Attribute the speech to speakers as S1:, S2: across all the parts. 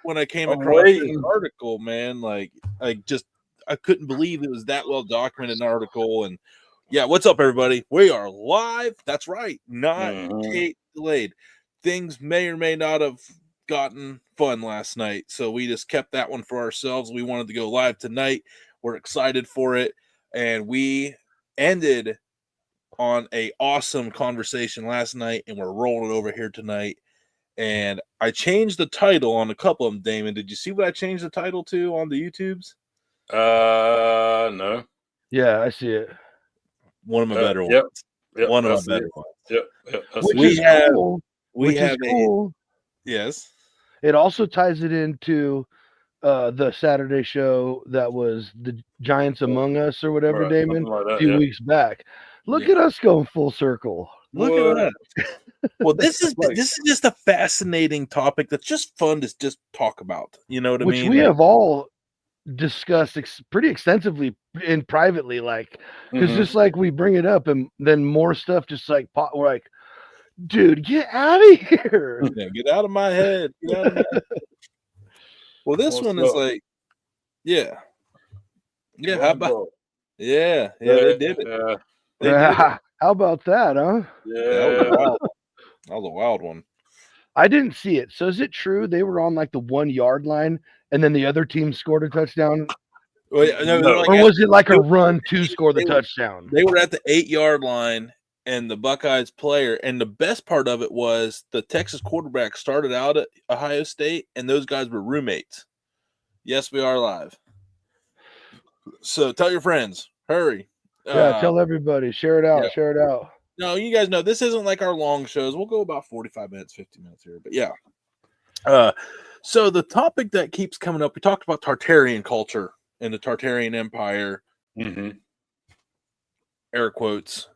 S1: when I came
S2: I'm
S1: across this
S2: waiting.
S1: article, man. Like I couldn't believe it was that well documented an article. And yeah, what's up, everybody? We are live. That's right, not tape delayed. Things may or may not have gotten fun last night, so we just kept that one for ourselves. We wanted to go live tonight. We're excited for it, and we ended on a awesome conversation last night, and we're rolling over here tonight. And I changed the title on a couple of them, Damon. Did you see what I changed the title to on the YouTubes?
S2: No.
S3: Yeah, I see it.
S1: One of my better
S2: Yep.
S1: ones.
S2: Yep,
S1: One of
S2: I
S1: my
S2: see
S1: better
S2: it.
S1: ones.
S2: Yep.
S3: Which
S1: We
S3: is
S1: have-
S3: cool.
S1: We
S3: Which
S1: have
S3: is cool.
S1: Yes.
S3: It also ties it into the Saturday show that was the Giants Among Us or whatever,
S2: Right,
S3: Damon,
S2: something like that,
S3: a few
S2: yeah.
S3: weeks back. Look
S1: Yeah.
S3: at us going full circle.
S1: Look
S2: What?
S1: at that. Well, this is
S2: Like-
S1: this is just a fascinating topic that's just fun to just talk about. You know what I
S3: Which
S1: mean?
S3: we
S1: Like,
S3: have all discussed pretty extensively and privately, like, because
S2: Mhm.
S3: just like we bring it up and then more stuff just like we're like, dude, get out of here.
S1: yeah, get out of my head. Get out of my head. Well, this
S2: What's
S1: one is
S2: up?
S1: like, yeah. Yeah, how
S2: Well,
S1: about
S2: bro.
S1: yeah, they did it.
S2: Yeah.
S1: They did it.
S3: How about that, huh?
S1: That was
S2: Yeah.
S1: wild. That was a wild one.
S3: I didn't see it. So is it true they were on like the 1 yard line and then the other team scored a touchdown?
S1: Well, yeah, no,
S2: No.
S1: like
S3: Or was it like a run to
S1: they-
S3: score the
S1: they were-
S3: touchdown?
S1: They were at the 8-yard line, and the Buckeyes player, and the best part of it was the Texas quarterback started out at Ohio State, and those guys were roommates. Yes, we are live. So tell your friends, hurry.
S3: Yeah, tell everybody. Share it out.
S1: yeah.
S3: Share it out.
S1: No, you guys know this isn't like our long shows. We'll go about 45 minutes, 50 minutes here, but yeah. So the topic that keeps coming up, we talked about Tartarian culture and the Tartarian Empire,
S2: Mhm.
S1: air quotes,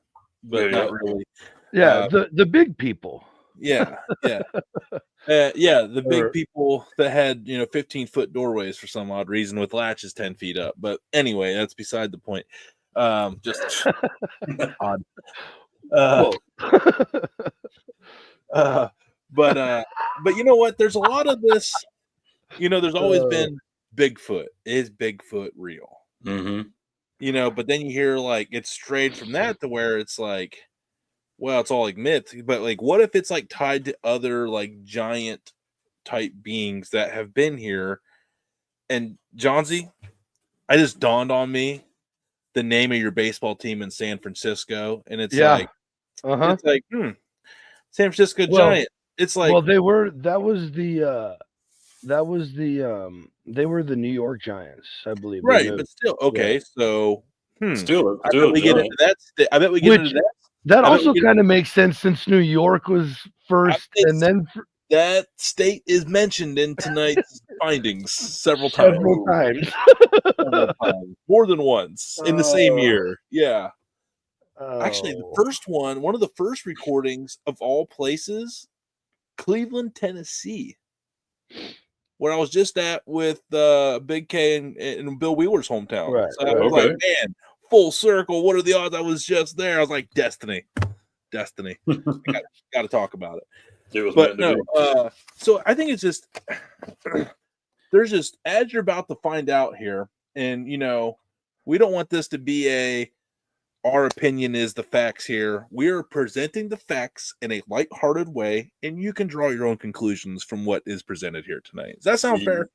S1: but
S2: Yeah,
S1: not really.
S3: Yeah, the big people.
S1: Yeah. The big
S3: Or-
S1: people that had 15-foot doorways for some odd reason with latches 10 feet up. But anyway, that's beside the point. Just odd. But you know what? There's a lot of this. There's always been Bigfoot. Is Bigfoot real?
S2: Mhm.
S1: But then you hear like it's strayed from that to where it's like, well, it's all like myth. But like, what if it's like tied to other like giant type beings that have been here? And Johnsy, I just dawned on me the name of your baseball team in San Francisco, and it's like, it's like, San Francisco Giant. It's like,
S3: well, they were they were the New York Giants, I believe. They
S1: right,
S3: moved.
S1: but still, okay.
S3: Yeah.
S1: So,
S2: Still
S1: I bet we get into that. I bet we get into that.
S3: That
S1: I bet
S3: also
S1: we get-
S3: kind of makes sense since New York was first, and then
S1: That state is mentioned in tonight's findings several times.
S3: several times.
S1: More than once in the same year. Yeah.
S3: Oh.
S1: Actually, the first one of the first recordings of all places, Cleveland, Tennessee, where I was just at with Big K and Bill Wheeler's hometown.
S3: Right,
S1: So I was like, man, full circle. What are the odds I was just there? I was like, destiny. Got to talk about it. But no, so I think it's just there's just, as you're about to find out here, and we don't want this to be our opinion is the facts here. We are presenting the facts in a lighthearted way, and you can draw your own conclusions from what is presented here tonight. Does that sound fair?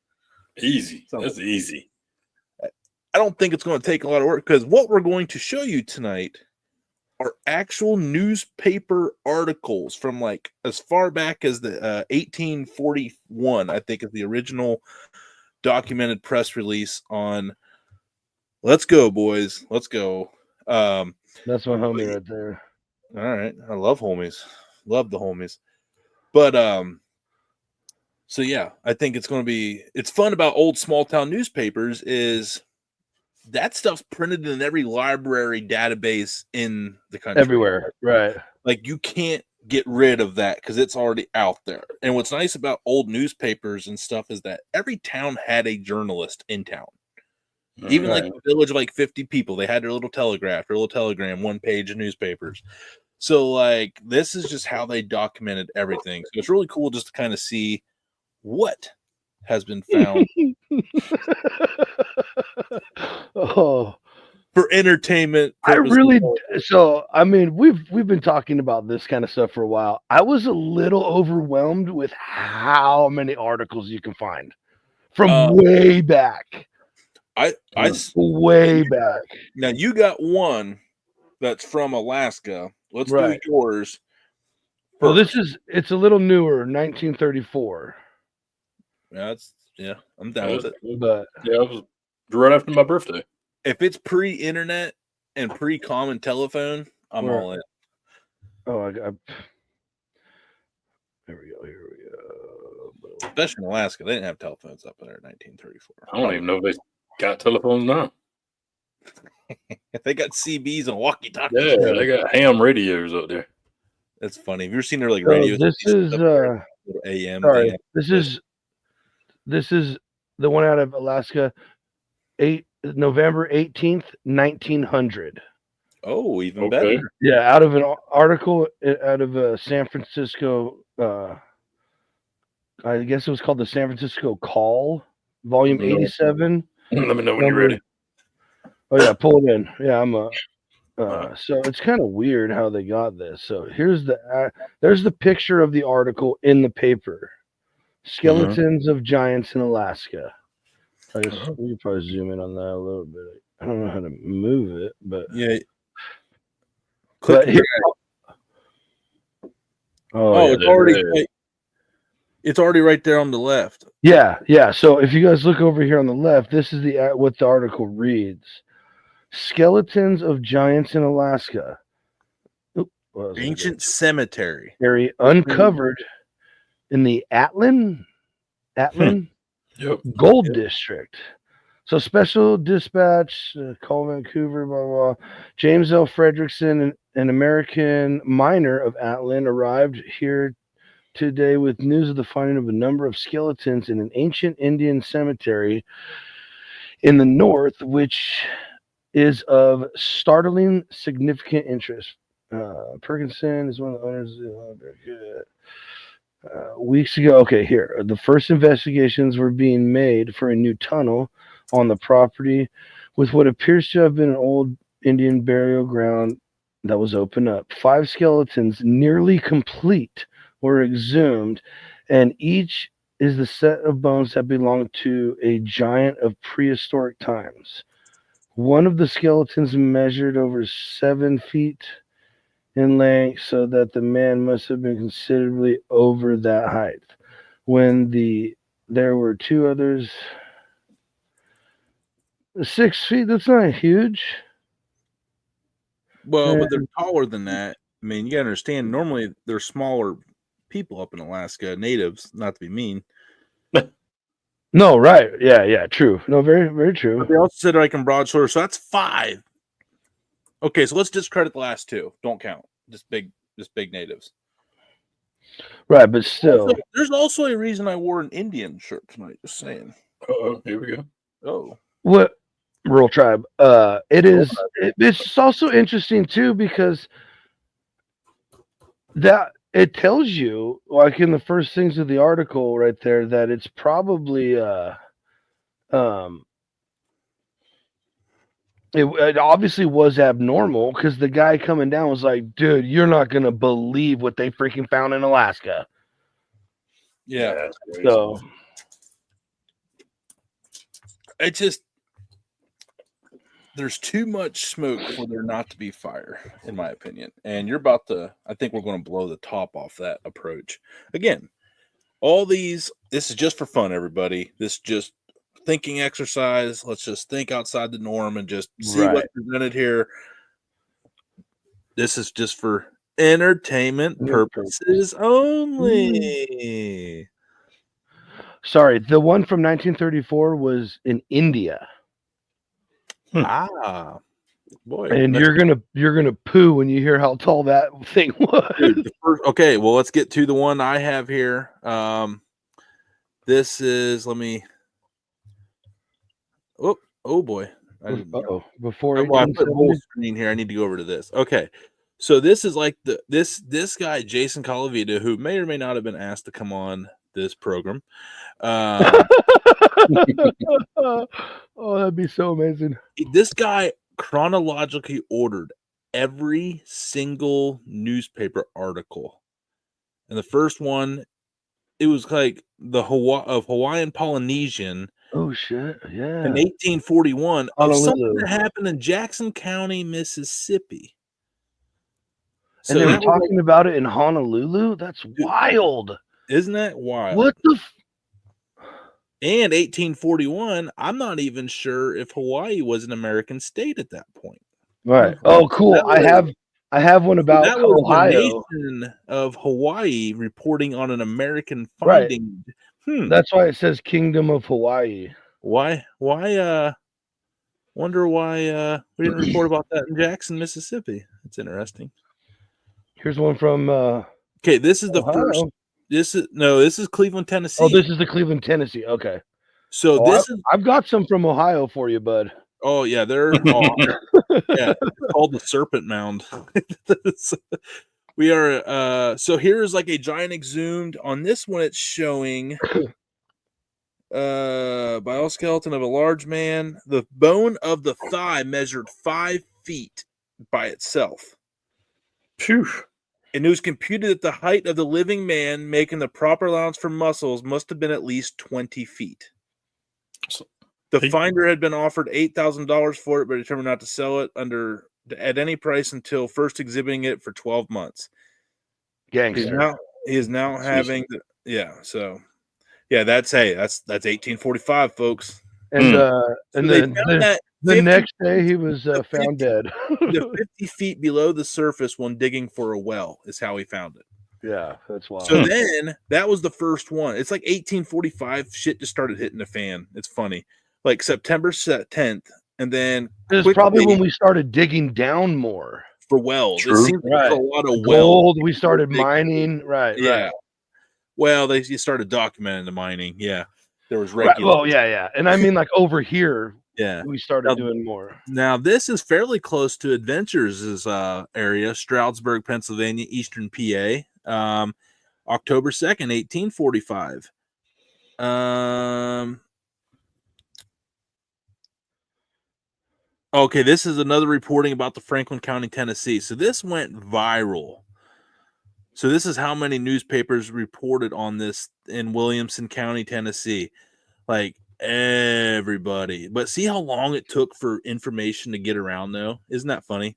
S2: Easy. That's easy.
S1: I don't think it's going to take a lot of work, because what we're going to show you tonight are actual newspaper articles from like as far back as the 1841, I think, is the original documented press release on let's go, boys. Let's go.
S3: That's my homie right there.
S1: All right. I love homies. Love the homies. But so yeah, I think it's fun about old small town newspapers is that stuff's printed in every library database in the country.
S3: Everywhere, right?
S1: Like you can't get rid of that because it's already out there. And what's nice about old newspapers and stuff is that every town had a journalist in town. Even like a village of like 50 people, they had their little telegraph, their little telegram, 1 page of newspapers. So like this is just how they documented everything. So it's really cool just to kind of see what has been found
S3: Oh,
S1: for entertainment
S3: I
S1: purposes.
S3: really. So, I mean, we've been talking about this kind of stuff for a while. I was a little overwhelmed with how many articles you can find from way back. Way back.
S1: Now you got one that's from Alaska. Let's
S3: Right.
S1: do yours.
S3: Well, it's a little newer, 1934.
S1: Yeah, I'm down with it.
S3: But
S2: yeah, it was right after my birthday.
S1: If it's pre-internet and pre-common telephone, I'm all in.
S3: Oh, here we go.
S1: Especially in Alaska, they didn't have telephones up in there in 1934.
S2: I don't even know if they got telephones now.
S1: They got CBs and walkie-talkies.
S2: Yeah, they got ham radios up there.
S1: That's funny. Have you ever seen their like radio?
S3: This is
S1: AM.
S3: Sorry, this is the one out of Alaska, November 18th, 1900.
S1: Oh, even better.
S3: Yeah, out of an article out of San Francisco. I guess it was called the San Francisco Call, volume 87.
S2: Let me know when you're ready.
S3: Oh yeah, pull it in. Yeah, I'm so it's kind of weird how they got this. So here's there's the picture of the article in the paper. Skeletons of giants in Alaska. We can probably zoom in on that a little bit. I don't know how to move it, but
S1: yeah.
S3: But here,
S1: it's already right there on the left.
S3: Yeah. So if you guys look over here on the left, this is what the article reads: Skeletons of giants in Alaska.
S1: Ancient cemetery
S3: uncovered in the Atlin Gold District. So special dispatch, call Vancouver, blah, blah, blah. James L. Fredrickson, an American miner of Atlin, arrived here today with news of the finding of a number of skeletons in an ancient Indian cemetery in the north, which is of startling significant interest. Perkinson is one of the owners. Weeks ago, okay, here. The first investigations were being made for a new tunnel on the property with what appears to have been an old Indian burial ground that was opened up. 5 skeletons, nearly complete, were exhumed, and each is the set of bones that belonged to a giant of prehistoric times. One of the skeletons measured over 7 feet in length, so that the man must have been considerably over that height. There were 2 others, 6 feet. That's not huge.
S1: Well, but they're taller than that. I mean, you gotta understand. Normally, they're smaller people up in Alaska, natives. Not to be mean.
S3: No, right? Yeah, true. No, very, very true.
S1: But they also said like in broad shoulders, so that's 5. Okay, so let's discredit the last 2. Don't count. Just big natives.
S3: Right, but still.
S1: There's also a reason I wore an Indian shirt tonight. Just saying.
S2: Here we go.
S1: Oh.
S3: What? Rural tribe. It's also interesting too, because that it tells you, like in the first things of the article right there, that it's probably it obviously was abnormal, because the guy coming down was like, dude, you're not gonna believe what they freaking found in Alaska.
S1: Yeah.
S3: So
S1: it just, there's too much smoke for there not to be fire, in my opinion. And I think we're going to blow the top off that approach. Again, this is just for fun, everybody. This is just thinking exercise. Let's just think outside the norm and just see what's presented here. This is just for entertainment purposes only.
S3: Sorry, the one from 1934 was in India.
S1: Boy,
S3: and you're gonna poo when you hear how tall that thing was.
S1: Dude, okay, well, let's get to the one I have here. This is, let me. Oh boy!
S3: Before
S1: I put the whole screen here, I need to go over to this. Okay, so this is like this guy Jason Colavita, who may or may not have been asked to come on this program.
S3: Oh, that'd be so amazing.
S1: This guy chronologically ordered every single newspaper article. And the first one, it was like the Hawaiian Polynesian.
S3: Oh shit! Yeah.
S1: In 1841 of something
S3: Honolulu.
S1: that happened in Jackson County, Mississippi.
S3: And they were talking about it in Honolulu? That's wild.
S1: Isn't that wild?
S3: What the
S1: And 1841, I'm not even sure if Hawaii was an American state at that point.
S3: Right. Oh, cool. I have one about
S1: that was
S3: Ohio.
S1: The nation of Hawaii reporting on an American finding.
S3: Right. That's why it says Kingdom of Hawaii.
S1: Why wonder why we didn't report about that in Jackson, Mississippi. That's interesting.
S3: Here's one from
S1: okay, this is the
S3: Ohio.
S1: first. This is Cleveland, Tennessee.
S3: Oh, this is the Cleveland, Tennessee. Okay.
S1: So
S3: I've got some from Ohio for you, bud.
S1: Oh yeah, they're it's called the Serpent Mound. We are so here's like a giant exhumed. On this one, it's showing bioskeleton of a large man. The bone of the thigh measured 5 feet by itself.
S2: Phew.
S1: And it was computed that the height of the living man, making the proper allowance for muscles, must have been at least 20 feet. The finder had been offered $8,000 for it, but determined not to sell it at any price until first exhibiting it for 12 months.
S3: Gangster.
S1: He is now having that's 1845, folks.
S3: And
S1: then
S3: the next day he was found dead.
S1: 50 feet below the surface when digging for a well is how he found it.
S3: Yeah, that's wild.
S1: So then that was the first one. It's like 1845. Shit just started hitting the fan. It's funny. Like September 10th, and then
S3: it was probably when we started digging down more
S1: for wells.
S2: True.
S1: It seems like a lot of
S3: gold. We started mining, right?
S1: Yeah.
S3: Right.
S1: Well, you started documenting the mining. Yeah, there was regular.
S3: Right. Well, yeah, and I mean like over here.
S1: Yeah,
S3: we started doing more.
S1: Now this is fairly close to Adventures' area, Stroudsburg, Pennsylvania, Eastern PA. October 2nd, 1845. Okay, this is another reporting about the Franklin County, Tennessee. So this went viral. So this is how many newspapers reported on this in Williamson County, Tennessee. Like everybody. But see how long it took for information to get around, though? Isn't that funny?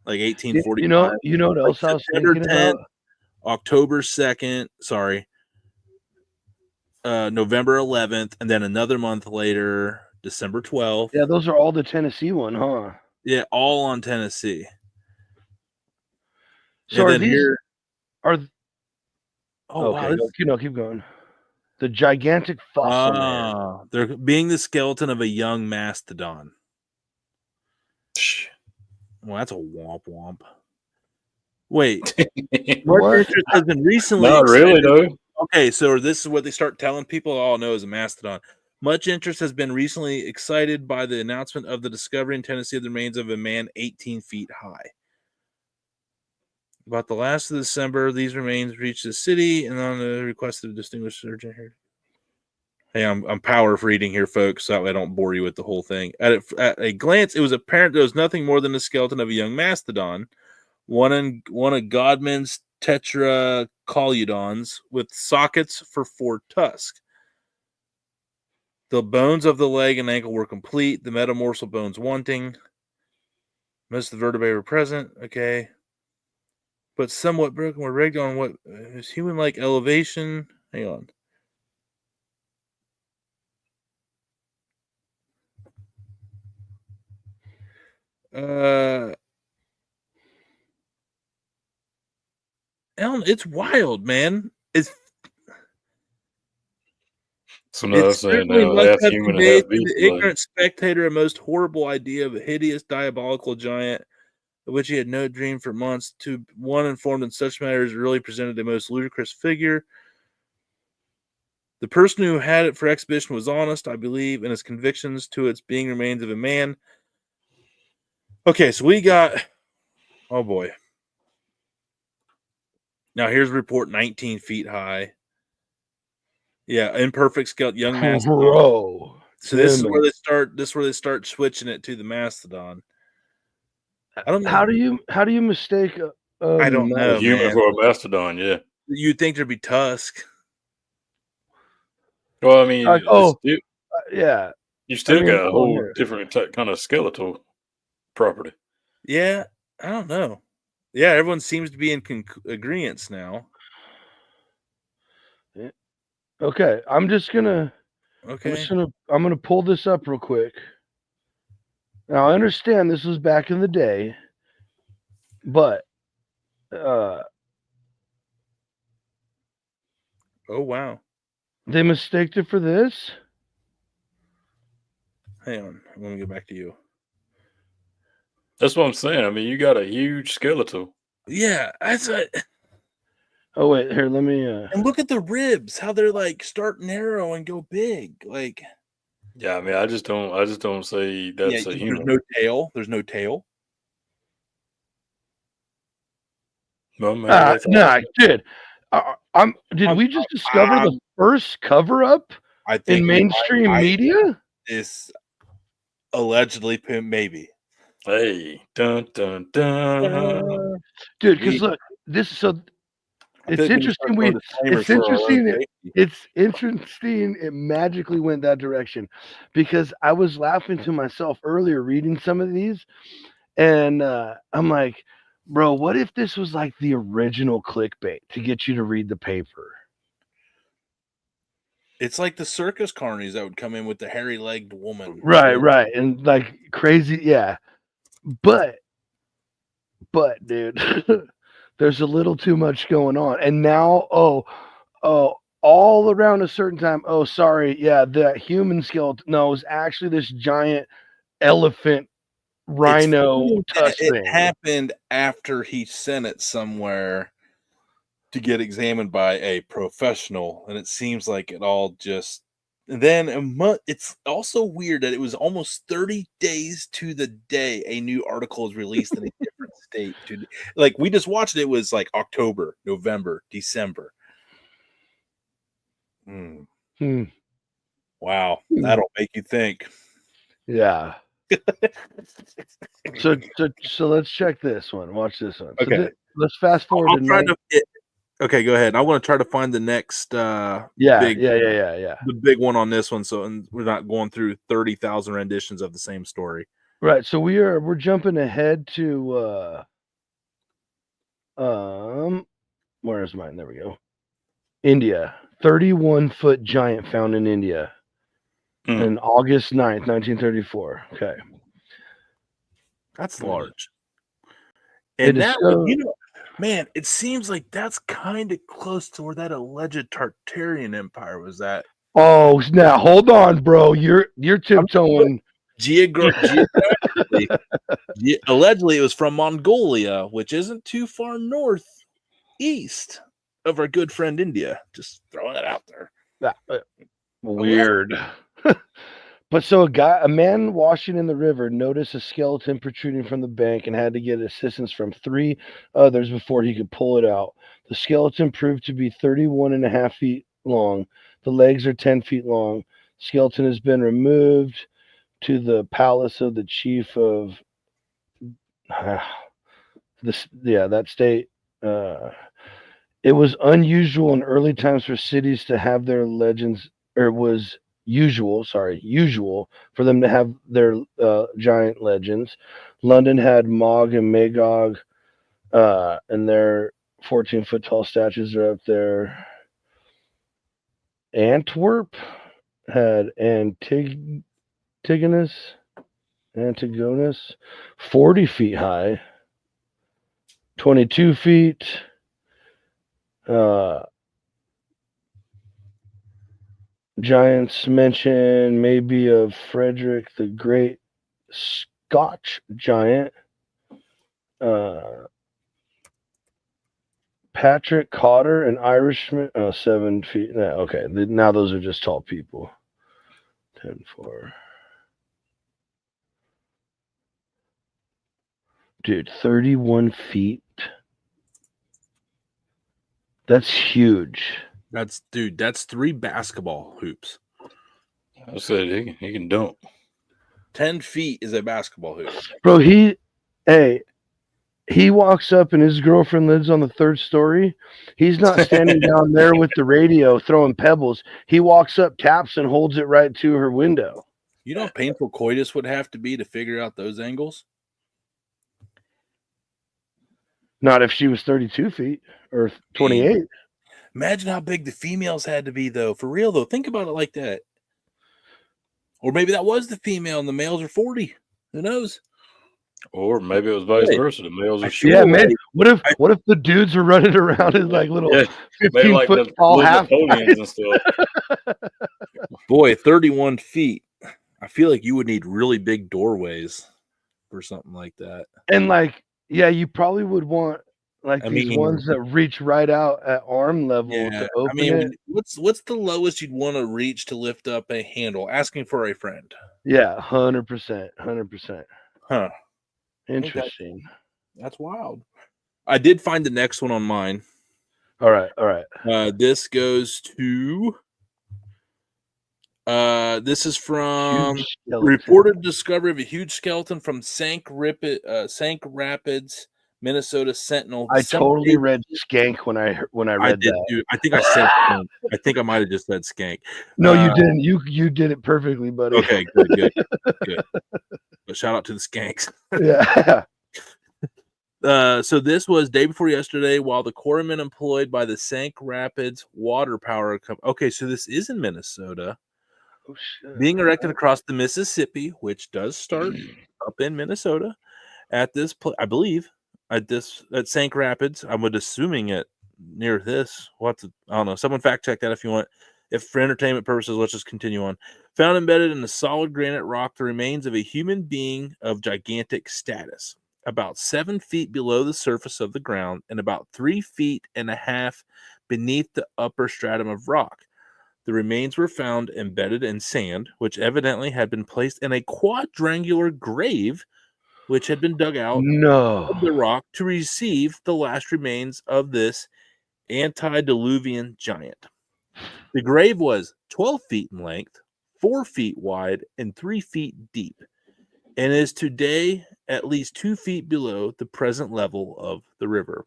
S1: Like 1845.
S3: You know what else I was thinking about?
S1: October 2nd, November 11th, and then another month later, December 12th.
S3: Yeah, those are all the Tennessee one, huh?
S1: Yeah, all on Tennessee.
S3: So
S1: and
S3: wow, keep going. The gigantic fossil man.
S1: They're being the skeleton of a young mastodon. Well, that's a womp womp. Wait, what has been recently?
S2: Not really, though.
S1: Okay, so this is what they start telling people. All know is a mastodon. Much interest has been recently excited by the announcement of the discovery in Tennessee of the remains of a man 18 feet high. About the last of December, these remains reached the city, and on the request of a distinguished surgeon here. Hey, I'm power reading here, folks, so that way I don't bore you with the whole thing. At a glance, it was apparent there was nothing more than the skeleton of a young mastodon, one of Godman's tetracoludons with sockets for 4 tusks. The bones of the leg and ankle were complete, the metatarsal bones wanting. Most of the vertebrae were present, okay. But somewhat broken, were rigged on what is human-like elevation. Hang on. It's wild, man. It's
S2: last human to have
S1: the ignorant spectator a most horrible idea of a hideous diabolical giant of which he had no dream for months. To one informed in such matters, really presented the most ludicrous figure. The person who had it for exhibition was honest, I believe, in his convictions to its being remains of a man. Okay, so we got, oh boy. Now here's a report 19 feet high. Yeah, imperfect skeleton, young mastodon.
S3: Bro.
S1: So this is where they start. This is where they start switching it to the mastodon. I don't know.
S3: How do you mistake
S1: I don't
S2: A
S1: know,
S2: human
S1: man.
S2: for a mastodon, yeah.
S1: You'd think there'd be tusk.
S2: Well, I mean,
S3: like, yeah.
S2: you still got a whole
S3: here.
S2: different kind of skeletal property.
S1: Yeah, I don't know. Yeah, everyone seems to be in agreement now.
S3: Yeah. Okay, I'm gonna pull this up real quick. Now I understand this was back in the day, but
S1: oh wow,
S3: they mistaked it for this.
S1: Hang on, I'm gonna get back to you.
S2: That's what I'm saying. I mean, you got a huge skeletal.
S1: Yeah, that's a.
S3: Oh wait, here, let me.
S1: And look at the ribs, how they're like start narrow and go big. Like,
S2: Yeah, I mean, I just don't say that's a human.
S1: There's no tail. There's no tail.
S2: Well, maybe
S3: dude. Did we just discover the first cover up in mainstream media?
S1: This allegedly, maybe.
S2: Hey, dun dun dun,
S3: dude. Because look, it's interesting. It's interesting. It magically went that direction because I was laughing to myself earlier reading some of these, and I'm like, bro, what if this was like the original clickbait to get you to read the paper?
S1: It's like the circus carnies that would come in with the hairy-legged woman.
S3: Right. And like crazy, yeah. But dude, there's a little too much going on. And now, all around a certain time, that human skeleton, no, it was actually this giant elephant rhino tusk thing.
S1: It happened after he sent it somewhere to get examined by a professional, and it seems like it all just. And then it's also weird that it was almost 30 days to the day a new article is released in a different state. Like we just watched it was like October, November, December. Wow, that'll make you think.
S3: Yeah. so let's check this one. Watch this one.
S1: Okay,
S3: so let's fast forward.
S1: Okay, go ahead. I want to try to find the next
S3: the
S1: big one on this one, so we're not going through 30,000 renditions of the same story.
S3: Right. So we're jumping ahead to where's mine? There we go. India. 31-foot giant found in India on August 9th, 1934. Okay.
S1: That's large. And that, man, it seems like that's kind of close to where that alleged Tartarian Empire was at.
S3: Oh, now hold on, bro. You're tiptoeing.
S1: Geographically, allegedly, it was from Mongolia, which isn't too far northeast of our good friend India. Just throwing that out there.
S3: Weird. But so a man washing in the river noticed a skeleton protruding from the bank and had to get assistance from 3 others before he could pull it out. The skeleton proved to be 31.5 feet long. The legs are 10 feet long. Skeleton has been removed to the palace of the chief of that state. It was unusual in early times for cities to have their legends, or it was usual for them to have their giant legends. London had Mog and Magog, and their 14-foot tall statues are up there. Antwerp had Antigonus, 40 feet high, 22 feet. Giants mention maybe of Frederick the Great, Scotch giant. Patrick Cotter, an Irishman. 7 feet. Okay, now those are just tall people. 10-4. Dude, 31 feet. That's huge.
S1: That's 3 basketball hoops.
S2: I said he can dunk.
S1: 10 feet is a basketball hoop.
S3: Bro, he walks up and his girlfriend lives on the 3rd story. He's not standing down there with the radio throwing pebbles. He walks up, taps, and holds it right to her window.
S1: You know how painful coitus would have to be to figure out those angles?
S3: Not if she was 32 feet or 28.
S1: Imagine how big the females had to be, though. For real, though. Think about it like that. Or maybe that was the female and the males are 40. Who knows?
S2: Or maybe it was vice versa. The males are short.
S3: Yeah, man. What if the dudes are running around in like little 15-foot tall half
S2: Napoleons and stuff?
S1: Boy, 31 feet. I feel like you would need really big doorways for something like that.
S3: And like, yeah, you probably would want like these ones that reach right out at arm level to open it.
S1: What's the lowest you'd want to reach to lift up a handle? Asking for a friend.
S3: Yeah, 100%. 100%.
S1: Huh.
S3: Interesting.
S1: That's wild. I did find the next one on mine.
S3: All right.
S1: This goes to this is from reported discovery of a huge skeleton from Sank Rapids, Minnesota Sentinel.
S3: I totally read skank when I read that.
S1: Dude, I think I said skank. I think I might have just said skank.
S3: No, you didn't. You did it perfectly, buddy.
S1: Okay, good. But shout out to the skanks.
S3: Yeah.
S1: So this was day before yesterday while the quarrymen employed by the Sank Rapids Water Power Company. Okay, so this is in Minnesota.
S3: Oh, shit.
S1: Being erected across the Mississippi, which does start up in Minnesota at this I believe at Sank Rapids. I would assuming it near this. I don't know. Someone fact check that if you want. If for entertainment purposes, let's just continue on. Found embedded in the solid granite rock, the remains of a human being of gigantic status, about 7 feet below the surface of the ground and about 3.5 feet beneath the upper stratum of rock. The remains were found embedded in sand, which evidently had been placed in a quadrangular grave, which had been dug out of the rock to receive the last remains of this antediluvian giant. The grave was 12 feet in length, 4 feet wide, and 3 feet deep, and is today at least 2 feet below the present level of the river.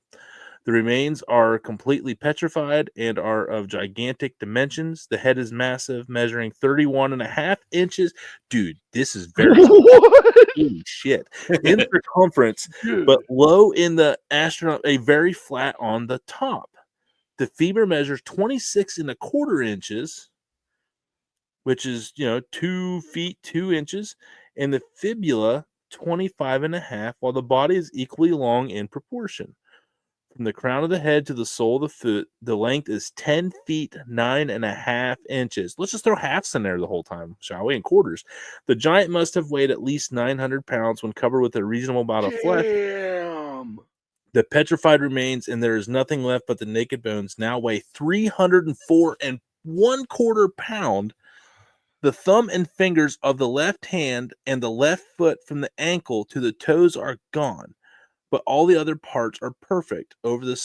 S1: The remains are completely petrified and are of gigantic dimensions. The head is massive, measuring 31.5 inches. Dude, this is very holy shit. In circumference, but low in the astronaut, a very flat on the top. The femur measures 26.25 inches, which is 2 feet 2 inches, and the fibula 25.5, while the body is equally long in proportion. From the crown of the head to the sole of the foot, the length is 10 feet 9.5 inches. Let's just throw halves in there the whole time, shall we? In quarters. The giant must have weighed at least 900 pounds when covered with a reasonable amount of flesh. The petrified remains, and there is nothing left but the naked bones, now weigh 304.25 pounds. The thumb and fingers of the left hand and the left foot from the ankle to the toes are gone, but all the other parts are perfect. Over the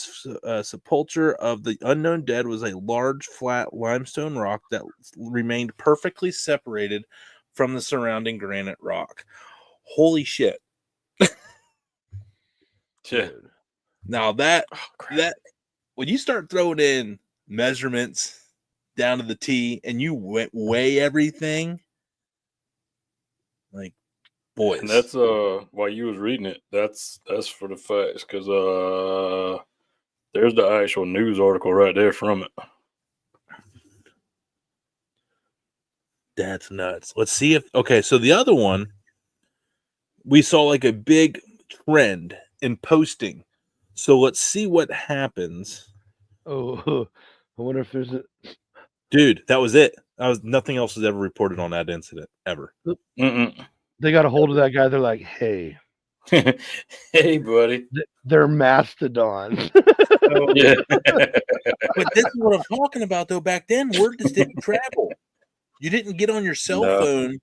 S1: sepulcher of the unknown dead was a large, flat limestone rock that remained perfectly separated from the surrounding granite rock. Holy shit.
S2: Dude.
S1: Now that when you start throwing in measurements down to the T and you weigh everything, like, boys.
S2: And that's while you was reading it, that's for the facts, because there's the actual news article right there from it.
S1: That's nuts. Let's see if so the other one, we saw like a big trend in posting. So let's see what happens.
S3: Oh, I wonder if there's a
S1: dude. That was it. Nothing else was ever reported on that incident ever.
S3: They got a hold of that guy. They're like, "Hey,
S2: hey, buddy,
S3: they're mastodons."
S1: Oh, yeah. But this is what I'm talking about, though. Back then, word just didn't travel. You didn't get on your cell phone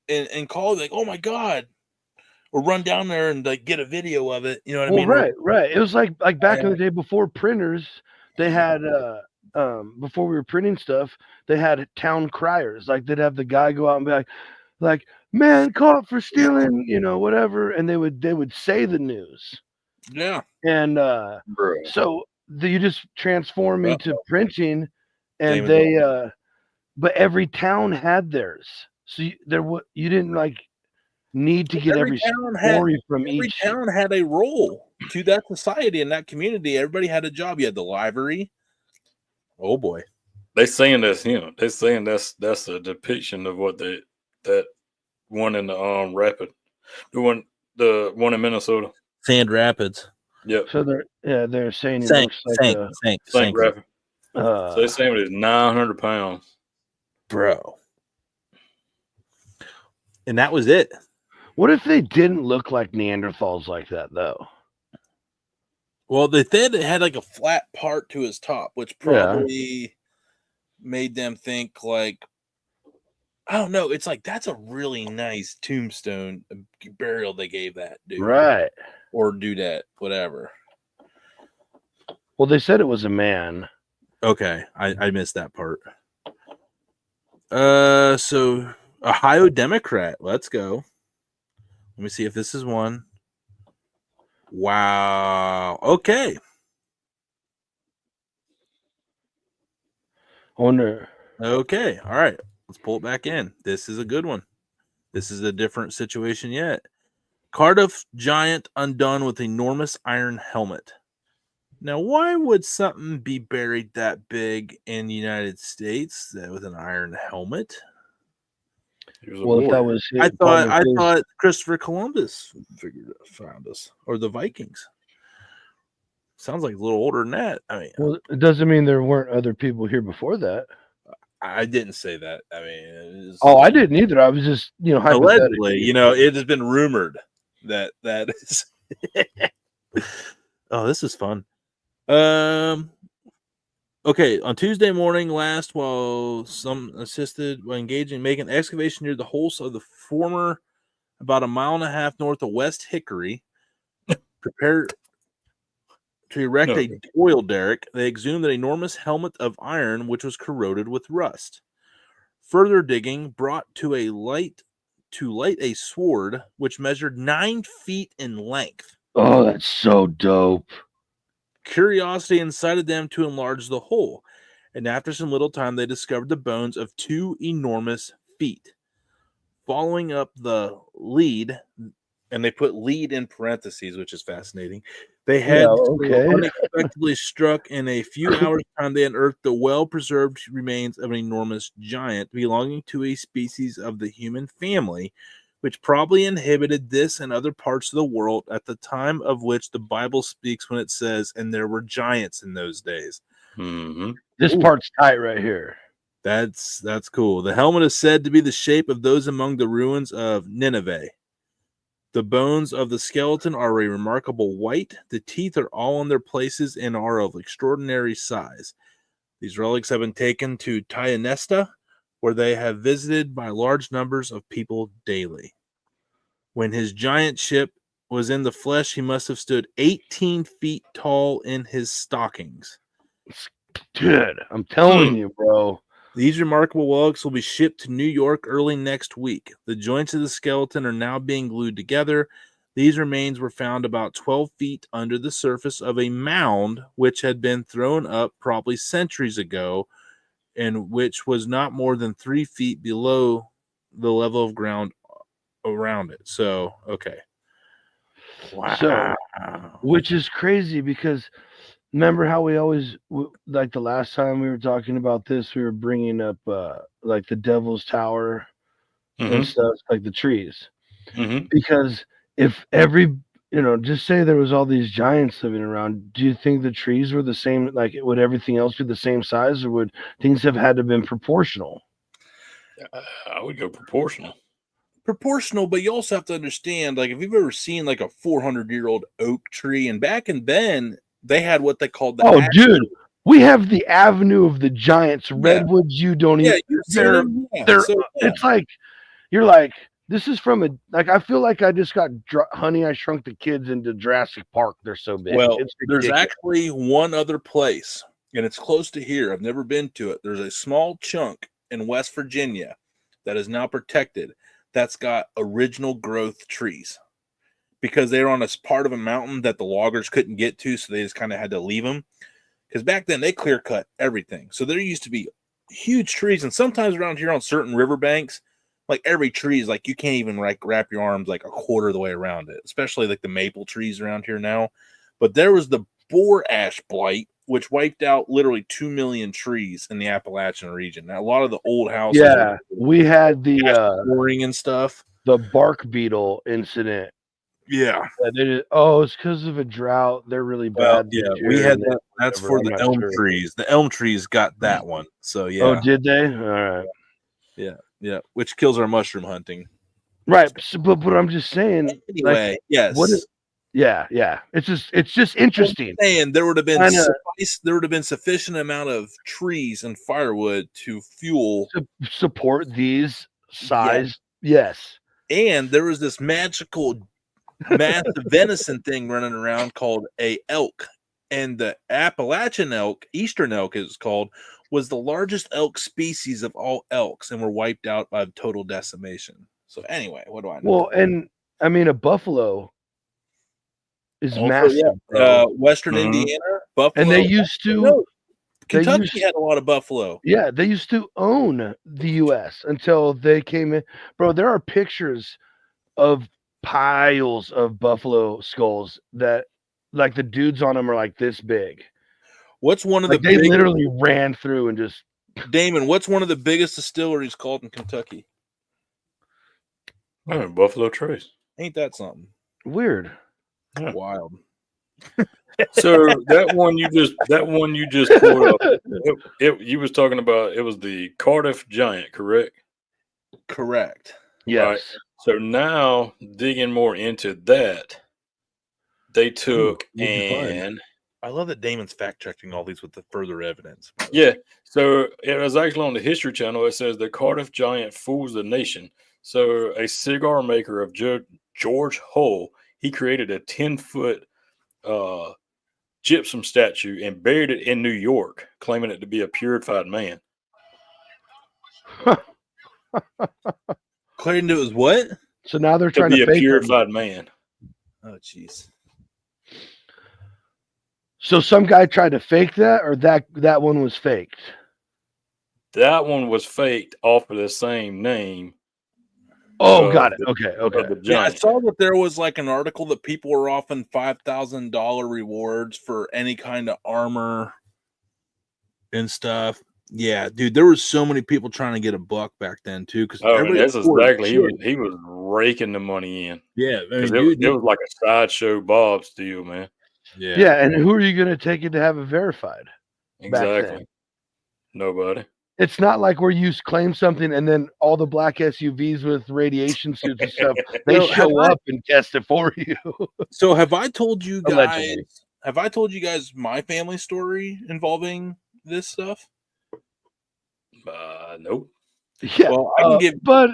S1: and call like, "Oh my god," or run down there and like get a video of it. You know what I mean?
S3: Right. It was like back in the day before printers. They had before we were printing stuff, they had town criers. Like they'd have the guy go out and be like, man caught for stealing, whatever, and they would say the news.
S1: Yeah.
S3: And
S2: Bro.
S3: so you just transform into printing, and
S1: Same
S3: but every town had theirs. So you didn't like need to get every story from each.
S1: Every town had a role to that society and that community. Everybody had a job. You had the library. Oh boy.
S2: They saying that's him. They saying that's a depiction of what that one in the Rapid, the one in Minnesota,
S1: Sand Rapids.
S2: Yep.
S3: So they're saying he looks like
S2: St. Rapid. So they're
S3: uh,
S2: saying it's 900 pounds,
S1: bro. And that was it.
S3: what if they didn't look like Neanderthals like that though?
S1: Well, they said it had like a flat part to his top, which probably made them think like, I don't know. It's like that's a really nice tombstone burial they gave that dude,
S3: Right?
S1: Or dudette, whatever.
S3: Well, they said it was a man.
S1: Okay, I missed that part. So Ohio Democrat. Let's go. Let me see if this is one. Wow. Okay.
S3: I wonder.
S1: Okay. All right. Let's pull it back in. This is a good one. This is a different situation yet. Cardiff giant undone with enormous iron helmet. Now, why would something be buried that big in the United States with an iron helmet?
S3: Well, if that was
S1: I thought Christopher Columbus found us, or the Vikings. Sounds like a little older than that. I mean,
S3: well, it doesn't mean there weren't other people here before that.
S1: I didn't say that. I mean,
S3: I didn't either. I was just,
S1: allegedly, it has been rumored that is. Oh, this is fun. Okay, on Tuesday morning last, while some assisted while engaging making excavation near the holes of the former, about a mile and a half north of West Hickory, prepared to erect a oil derrick, they exhumed an enormous helmet of iron which was corroded with rust. Further digging brought to light a sword which measured 9 feet in length.
S3: Oh, that's so dope.
S1: Curiosity incited them to enlarge the hole, and after some little time they discovered the bones of 2 enormous feet. Following up the lead, and they put lead in parentheses, which is fascinating. They had unexpectedly struck in a few hours' time. They unearthed the well-preserved remains of an enormous giant belonging to a species of the human family, which probably inhabited this and other parts of the world at the time of which the Bible speaks when it says, and there were giants in those days.
S2: Mm-hmm.
S3: This part's tight right here.
S1: That's cool. The helmet is said to be the shape of those among the ruins of Nineveh. The bones of the skeleton are a remarkable white. The teeth are all in their places and are of extraordinary size. These relics have been taken to Tionesta, where they have visited by large numbers of people daily. When his giant ship was in the flesh, he must have stood 18 feet tall in his stockings.
S3: Dude, I'm telling you, bro.
S1: These remarkable relics will be shipped to New York early next week. The joints of the skeleton are now being glued together. These remains were found about 12 feet under the surface of a mound which had been thrown up probably centuries ago, and which was not more than 3 feet below the level of ground around it. So, okay.
S3: Wow. So, which is crazy because remember how we always, like the last time we were talking about this, we were bringing up like the Devil's Tower and stuff, like the trees. Because if just say there was all these giants living around, do you think the trees were the same? Like, would everything else be the same size, or would things have had to have been proportional?
S2: I would go proportional.
S1: Proportional, but you also have to understand, like, if you've ever seen like a 400-year-old oak tree, and back in then they had what they called the
S3: dude, we have the Avenue of the Giants, redwoods. You don't even. It's like you're like, this is from I feel like I just got Honey, I Shrunk the Kids into Jurassic Park. They're so big.
S1: Well, there's actually one other place and it's close to here. I've never been to it. There's a small chunk in West Virginia that is now protected that's got original growth trees because they're on a part of a mountain that the loggers couldn't get to, so they just kind of had to leave them. Because back then they clear cut everything. So there used to be huge trees, and sometimes around here on certain riverbanks, like every tree is like you can't even like wrap your arms like a quarter of the way around it, especially like the maple trees around here now. But there was the boar ash blight, which wiped out literally 2 million trees in the Appalachian region. Now, a lot of the old houses,
S3: Yeah, we had the
S1: boring and stuff.
S3: The bark beetle incident.
S1: Yeah.
S3: It's because of a drought. They're really bad.
S1: Yeah, we had that. That's for the elm trees. The elm trees got that one. So yeah.
S3: Oh, did they? All right.
S1: Yeah. Which kills our mushroom hunting.
S3: Right, but I'm just saying.
S1: Anyway, yes.
S3: Yeah. It's just interesting.
S1: And there would have been sufficient amount of trees and firewood to fuel
S3: support these size. Yes.
S1: And there was this magical massive venison thing running around called a elk, and the Appalachian elk, eastern elk is called, was the largest elk species of all elks and were wiped out by total decimation. So anyway, what do I know?
S3: Well, and I mean a buffalo is massive.
S1: Western Indiana, buffalo,
S3: and they used to.
S1: Kentucky had a lot of buffalo.
S3: Yeah, they used to own the U.S. until they came in. Bro, there are pictures of piles of buffalo skulls that, like, the dudes on them are like this big.
S1: What's one of
S3: they literally ran through and just.
S1: Damon, what's one of the biggest distilleries called in Kentucky?
S2: Buffalo Trace.
S1: Ain't that something?
S3: Weird.
S1: Yeah. Wild.
S2: So that one you just pulled up. You was talking about it was the Cardiff Giant, correct?
S1: Correct.
S3: Yes.
S2: Right. So now digging more into that, they took and
S1: I love that Damon's fact checking all these with the further evidence.
S2: Yeah. So it was actually on the History Channel. It says the Cardiff Giant fools the nation. So a cigar maker of George Hull, he created a 10-foot gypsum statue and buried it in New York, claiming it to be a purified man.
S1: Claiming it was what?
S3: So now they're trying to
S2: be a purified man.
S1: Oh, jeez.
S3: So some guy tried to fake that, or that one was faked?
S2: That one was faked off of the same name.
S3: Oh, got it. Okay.
S1: Yeah, I saw that there was like an article that people were offering $5,000 rewards for any kind of armor and stuff. Yeah, dude, there was so many people trying to get a buck back then too. Because
S2: that's exactly he was raking the money in.
S1: Yeah,
S2: it was like a sideshow Bob's deal, man.
S3: Yeah, and who are you going to take it to have it verified?
S2: Exactly. Nobody.
S3: It's not like where you claim something and then all the black SUVs with radiation suits and stuff, they show up and test it for you.
S1: So have I told you guys? Have I told you guys my family story involving this stuff?
S2: Nope.
S3: Yeah.
S1: Well, I can give,
S3: but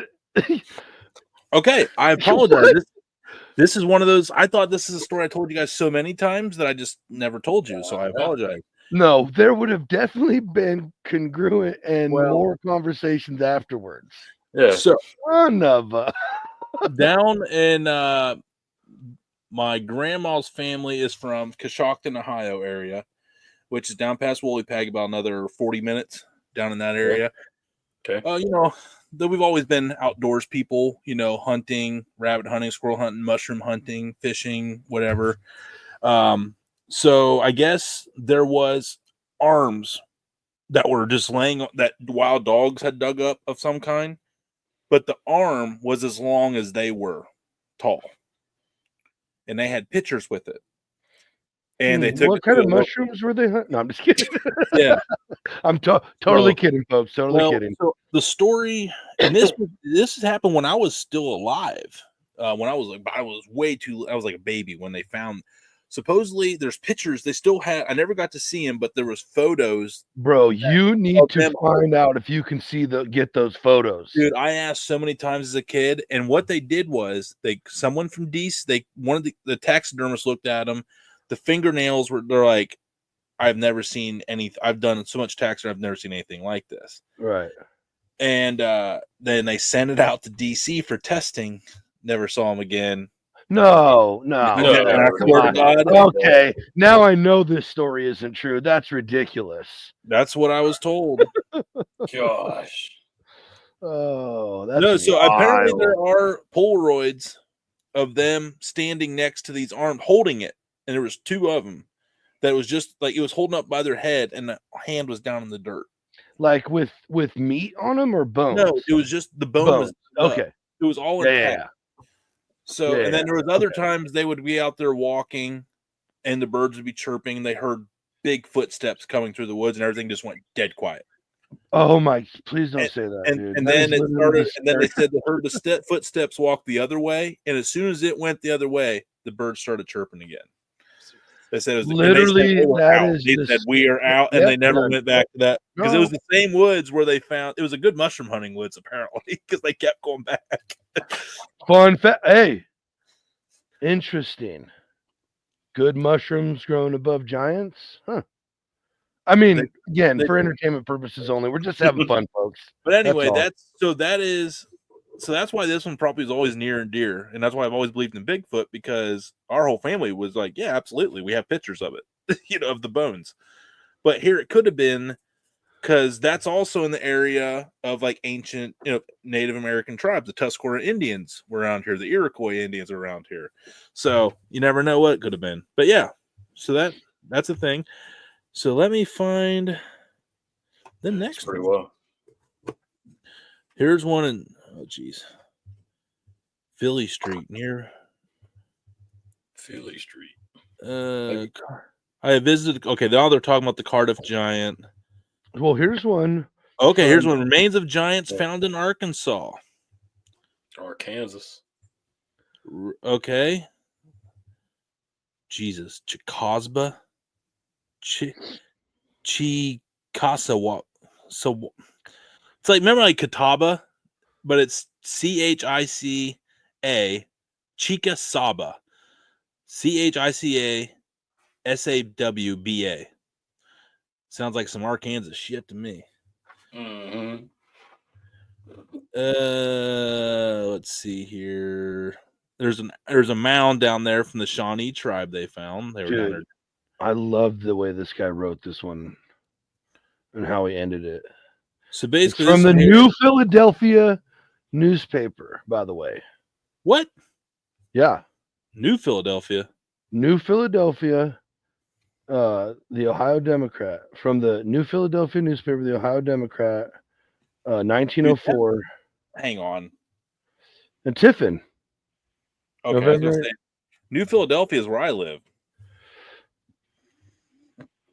S1: okay. I apologize. This is one of those. I thought this is a story I told you guys so many times that I just never told you. So I apologize.
S3: No, there would have definitely been congruent and more conversations afterwards.
S2: Yeah.
S1: So
S3: down
S1: in my grandma's family is from Coshocton, Ohio area, which is down past Woollypag, about another 40 minutes down in that area.
S2: Okay.
S1: That we've always been outdoors people, hunting, rabbit hunting, squirrel hunting, mushroom hunting, fishing, whatever. So I guess there was arms that were just laying that wild dogs had dug up of some kind, but the arm was as long as they were tall, and they had pictures with it. And they took
S3: what kind of mushrooms were they hunting? No, I'm just kidding.
S1: Yeah,
S3: I'm totally kidding, folks. Totally kidding.
S1: So the story, and this happened when I was still alive. When I was like a baby when they found. Supposedly, there's pictures they still had. I never got to see them, but there was photos.
S3: Bro, you need to find out if you can get those photos.
S1: Dude, I asked so many times as a kid, and what they did was someone from DC, one of the taxidermists looked at them. The fingernails they're like I've never seen any. I've done so much tax, and I've never seen anything like this.
S3: Right.
S1: And then they sent it out to DC for testing. Never saw them again.
S3: No.
S1: And I
S3: Come
S1: swear to
S3: on.
S1: God,
S3: Okay, now I know this story isn't true. That's ridiculous.
S1: that's what I was told.
S2: Gosh.
S3: Oh, that's
S1: No, so apparently
S3: wild.
S1: there are Polaroids of them standing next to these arms, holding it, and there was 2 of them. That was just like it was holding up by their head, and the hand was down in the dirt.
S3: Like with meat on them or bones?
S1: No, it was just the bone was up.
S3: Okay.
S1: It was all intact. So, and then there was other times they would be out there walking, and the birds would be chirping. And they heard big footsteps coming through the woods, and everything just went dead quiet.
S3: Oh my! Please don't say that, dude.
S1: And
S3: That
S1: then
S3: is
S1: it
S3: literally
S1: started, and then they said they heard the footsteps walk the other way, and as soon as it went the other way, the birds started chirping again. They said it was
S3: literally
S1: they said we are out, and they never went back to that because it was the same woods where they found it was a good mushroom hunting woods apparently because they kept going back.
S3: Fun fact. Hey, interesting. Good mushrooms growing above giants, huh? I mean, again, for entertainment purposes only. We're just having fun, folks.
S1: But anyway, that's why this one probably is always near and dear, and that's why I've always believed in Bigfoot because our whole family was like, yeah, absolutely, we have pictures of it, of the bones. But here it could have been because that's also in the area of like ancient, Native American tribes. The Tuscarora Indians were around here. The Iroquois Indians are around here. So you never know what it could have been. But yeah, so that's a thing. So let me find the next
S2: pretty
S1: one.
S2: well.
S1: Here's one in Philly Street near
S2: Philly Street.
S1: I have visited. Okay, now they're talking about the Cardiff Giant.
S3: Well, here's one.
S1: Okay, here's one. Remains of giants found in Arkansas.
S2: Arkansas.
S1: Okay. Jesus, Chicasba. Chickasaw. So it's like, remember like Catawba, but it's Chica, Chicasaba. Chicasawba. Sounds like some Arkansas shit to me.
S2: Mm-hmm.
S1: Let's see here. There's a mound down there from the Shawnee tribe they found. They were down there.
S3: I love the way this guy wrote this one and how he ended it.
S1: So basically,
S3: it's from the New Philadelphia newspaper, by the way.
S1: What?
S3: Yeah.
S1: New Philadelphia.
S3: The Ohio Democrat. From the New Philadelphia newspaper, the Ohio Democrat, 1904.
S1: Hang on.
S3: And Tiffin.
S1: Okay, I was going to say, New Philadelphia is where I live.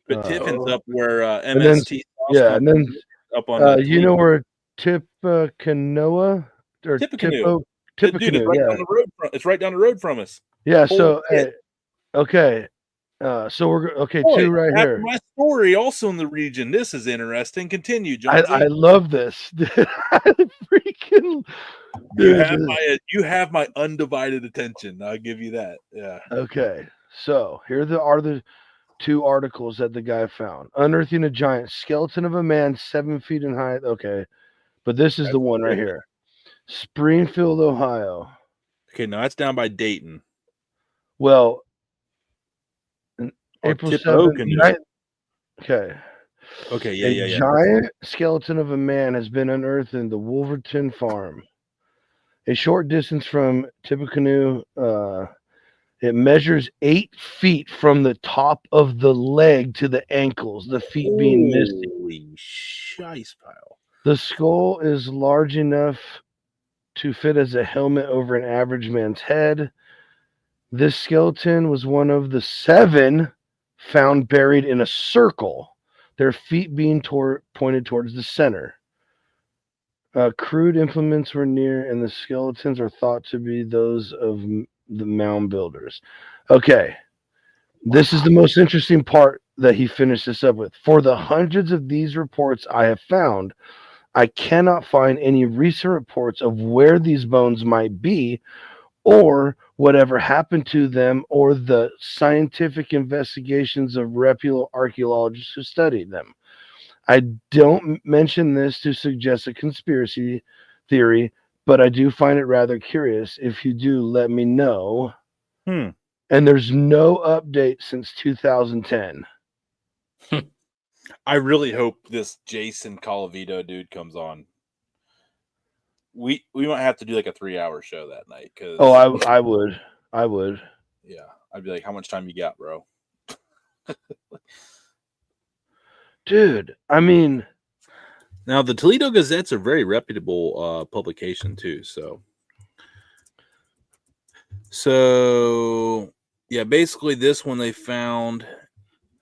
S1: But Tiffin's up where MST.
S3: And then
S1: up on.
S3: You know where Tippecanoe or
S1: Tippecanoe.
S3: Tippecanoe.
S1: Dude, it's right down the road. It's right down the road from us.
S3: Yeah. So okay. So we're two right here.
S1: My story also in the region. This is interesting. Continue, John.
S3: I love this. Freaking.
S1: You have my undivided attention. I'll give you that. Yeah.
S3: Okay. So here are the 2 articles that the guy found. Unearthing a giant skeleton of a man 7 feet in height. Okay. But this is the one right here. Springfield, Ohio.
S1: Okay, now that's down by Dayton.
S3: Well, April 7th. Okay.
S1: Okay, yeah.
S3: A giant skeleton of a man has been unearthed in the Wolverton farm. A short distance from Tippecanoe. It measures 8 feet from the top of the leg to the ankles, the feet being missing.
S1: Holy shice pile.
S3: The skull is large enough to fit as a helmet over an average man's head. This skeleton was one of the 7 found buried in a circle, their feet being pointed towards the center. Crude implements were near, and the skeletons are thought to be those of the mound builders. Okay, this is the most interesting part that he finished this up with. For the hundreds of these reports I have found, I cannot find any recent reports of where these bones might be or whatever happened to them or the scientific investigations of reputable archaeologists who studied them. I don't mention this to suggest a conspiracy theory, but I do find it rather curious. If you do, let me know. And there's no update since 2010.
S1: I really hope this Jason Colavito dude comes on. We might have to do like a 3-hour show that night.
S3: I would.
S1: Yeah, I'd be like, how much time you got, bro?
S3: Dude, I mean,
S1: now the Toledo Gazette's a very reputable publication too. So yeah, basically this one they found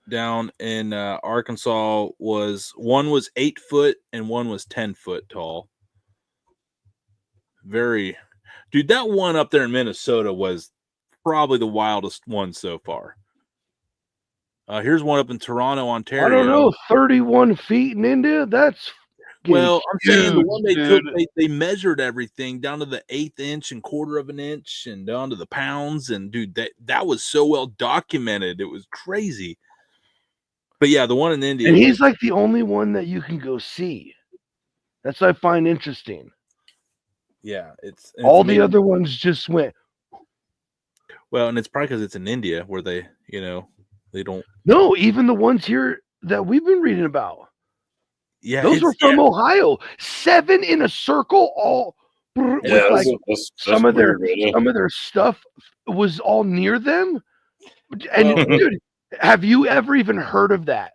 S1: down in Arkansas one was 8 foot and one was 10 foot tall. Dude, that one up there in Minnesota was probably the wildest one so far. Here's one up in Toronto, Ontario.
S3: I don't know, 31 feet in India? That's
S1: I'm saying the one they
S3: dude.
S1: took, they measured everything down to the 1/8 inch and 1/4 of an inch and down to the pounds. And dude, that was so well documented. It was crazy. But yeah, the one in India.
S3: And he's like the only one that you can go see. That's what I find interesting.
S1: Yeah, it's
S3: all
S1: amazing.
S3: the other ones just went.
S1: Well, and it's probably because it's in India where they don't.
S3: No, even the ones here that we've been reading about.
S1: Yeah,
S3: those were from Ohio. 7 in a circle, all with like some of their stuff was all near them. And dude, have you ever even heard of that?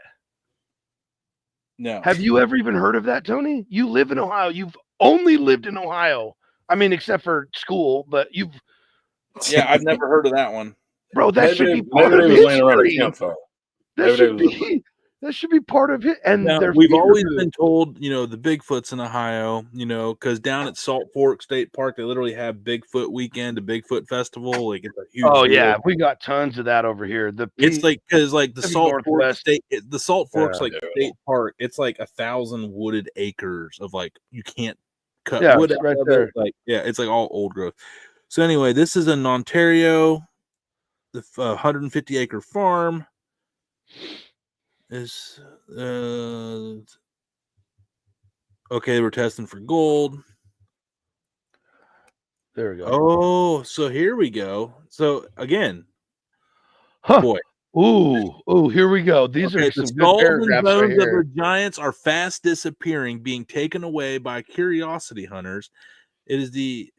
S1: No.
S3: Have you ever even heard of that, Tony? You live in Ohio. You've only lived in Ohio. I mean, except for school, but you've.
S1: Yeah, I've never heard of that one.
S3: Bro, that should be part of history. That should be part of it. And
S1: now, we've always been told, the Bigfoot's in Ohio, because down at Salt Fork State Park, they literally have Bigfoot weekend, a Bigfoot festival. Like, it's a huge deal.
S3: Yeah, we got tons of that over here.
S1: It's like because like the Salt Fork State State Park, it's like 1,000 wooded acres of like you can't cut wood out of it. Like it's like all old growth. So anyway, this is in Ontario, the 150-acre farm. Is okay, we're testing for gold.
S3: There we go.
S1: Oh, so here we go. So again, boy.
S3: Ooh, here we go. These are some good paragraphs
S1: bones of our giants are fast disappearing, being taken away by curiosity hunters. It is they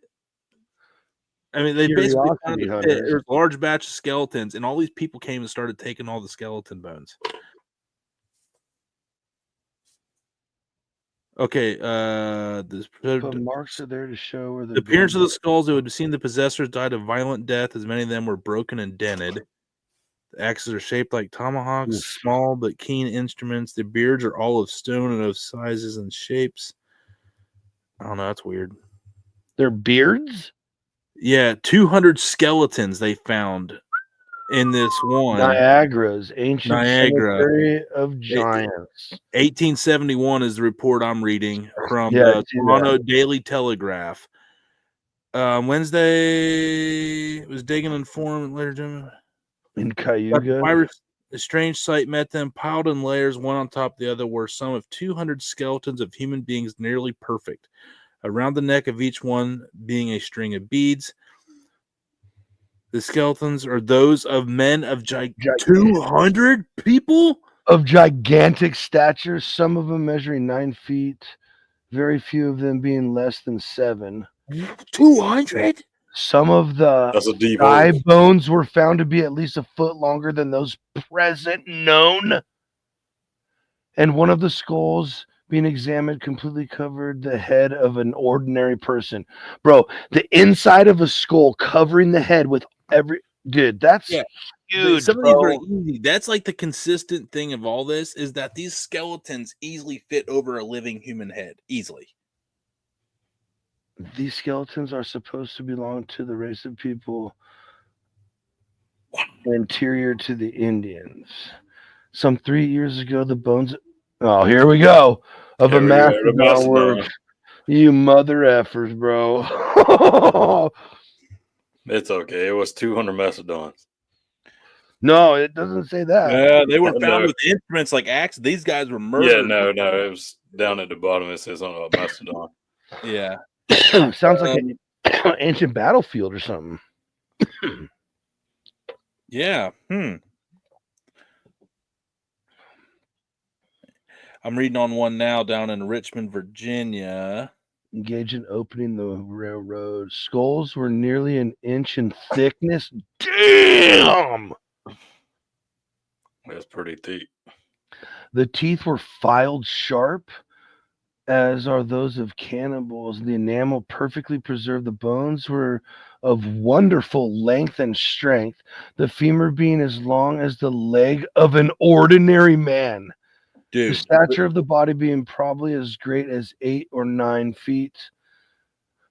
S1: basically found there's a large batch of skeletons, and all these people came and started taking all the skeleton bones. Okay,
S3: the marks are there to show where
S1: the appearance of the skulls. It would seem the possessors died a violent death, as many of them were broken and dented. The axes are shaped like tomahawks, small but keen instruments. The beards are all of stone and of sizes and shapes. I don't know. That's weird.
S3: Their beards?
S1: Yeah, 200 skeletons they found in this one.
S3: Niagara's ancient cemetery of giants.
S1: 1871 is the report I'm reading from the Toronto Daily Telegraph. Wednesday was digging informed later
S3: in Cayuga.
S1: A strange sight met them, piled in layers, one on top of the other, were some of 200 skeletons of human beings nearly perfect. Around the neck of each one being a string of beads. The skeletons are those of men of 200 people?
S3: Of gigantic stature, some of them measuring 9 feet, very few of them being less than 7.
S1: 200?
S3: Some of the thigh bones were found to be at least a foot longer than those present known. And one of the skulls being examined completely covered the head of an ordinary person. Bro, the inside of a skull covering the head with that's huge.
S1: Some of these are easy. That's like the consistent thing of all this is that these skeletons easily fit over a living human head. Easily.
S3: These skeletons are supposed to belong to the race of people anterior to the Indians. Some 3 years ago, the bones... Oh, here we go. Of a mastodon. You mother effers, bro.
S2: It's okay. It was 200 Macedons.
S3: No, it doesn't say that.
S1: Yeah, they were
S2: Oh,
S1: found
S2: no.
S1: with instruments like axe. These guys were
S2: Yeah,
S1: murdered.
S2: no, it was down at the bottom. It says on Macedon.
S1: Yeah.
S3: Sounds like an ancient battlefield or something.
S1: Yeah. I'm reading on one now down in Richmond, Virginia.
S3: Engaged in opening the railroad. Skulls were nearly an inch in thickness. Damn!
S2: That's pretty deep.
S3: The teeth were filed sharp, as are those of cannibals. The enamel perfectly preserved. The bones were of wonderful length and strength, the femur being as long as the leg of an ordinary man.
S1: Dude.
S3: The stature of the body being probably as great as 8 or 9 feet.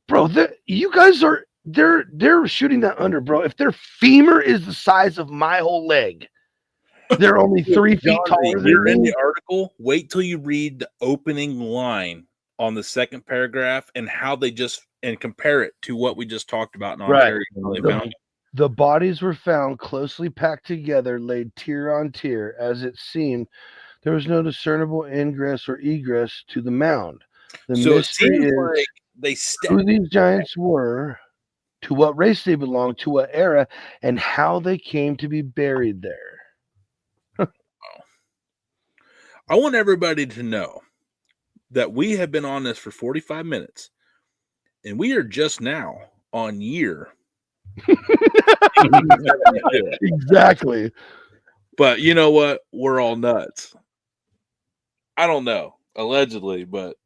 S3: Bro, you guys are they're shooting that under, bro. If their femur is the size of my whole leg, they're only 3 feet taller
S1: You're
S3: than
S1: in
S3: me.
S1: the article. Wait till you read the opening line on the second paragraph and how they and compare it to what we just talked about in Ontario.
S3: Right. The bodies were found closely packed together, laid tier on tier. As it seemed, there was no discernible ingress or egress to the mound. The mystery is
S1: like they
S3: who these giants were, to what race they belonged, to what era, and how they came to be buried there.
S1: I want everybody to know that we have been on this for 45 minutes, and we are just now on year.
S3: Exactly.
S1: But you know what? We're all nuts. I don't know, allegedly, but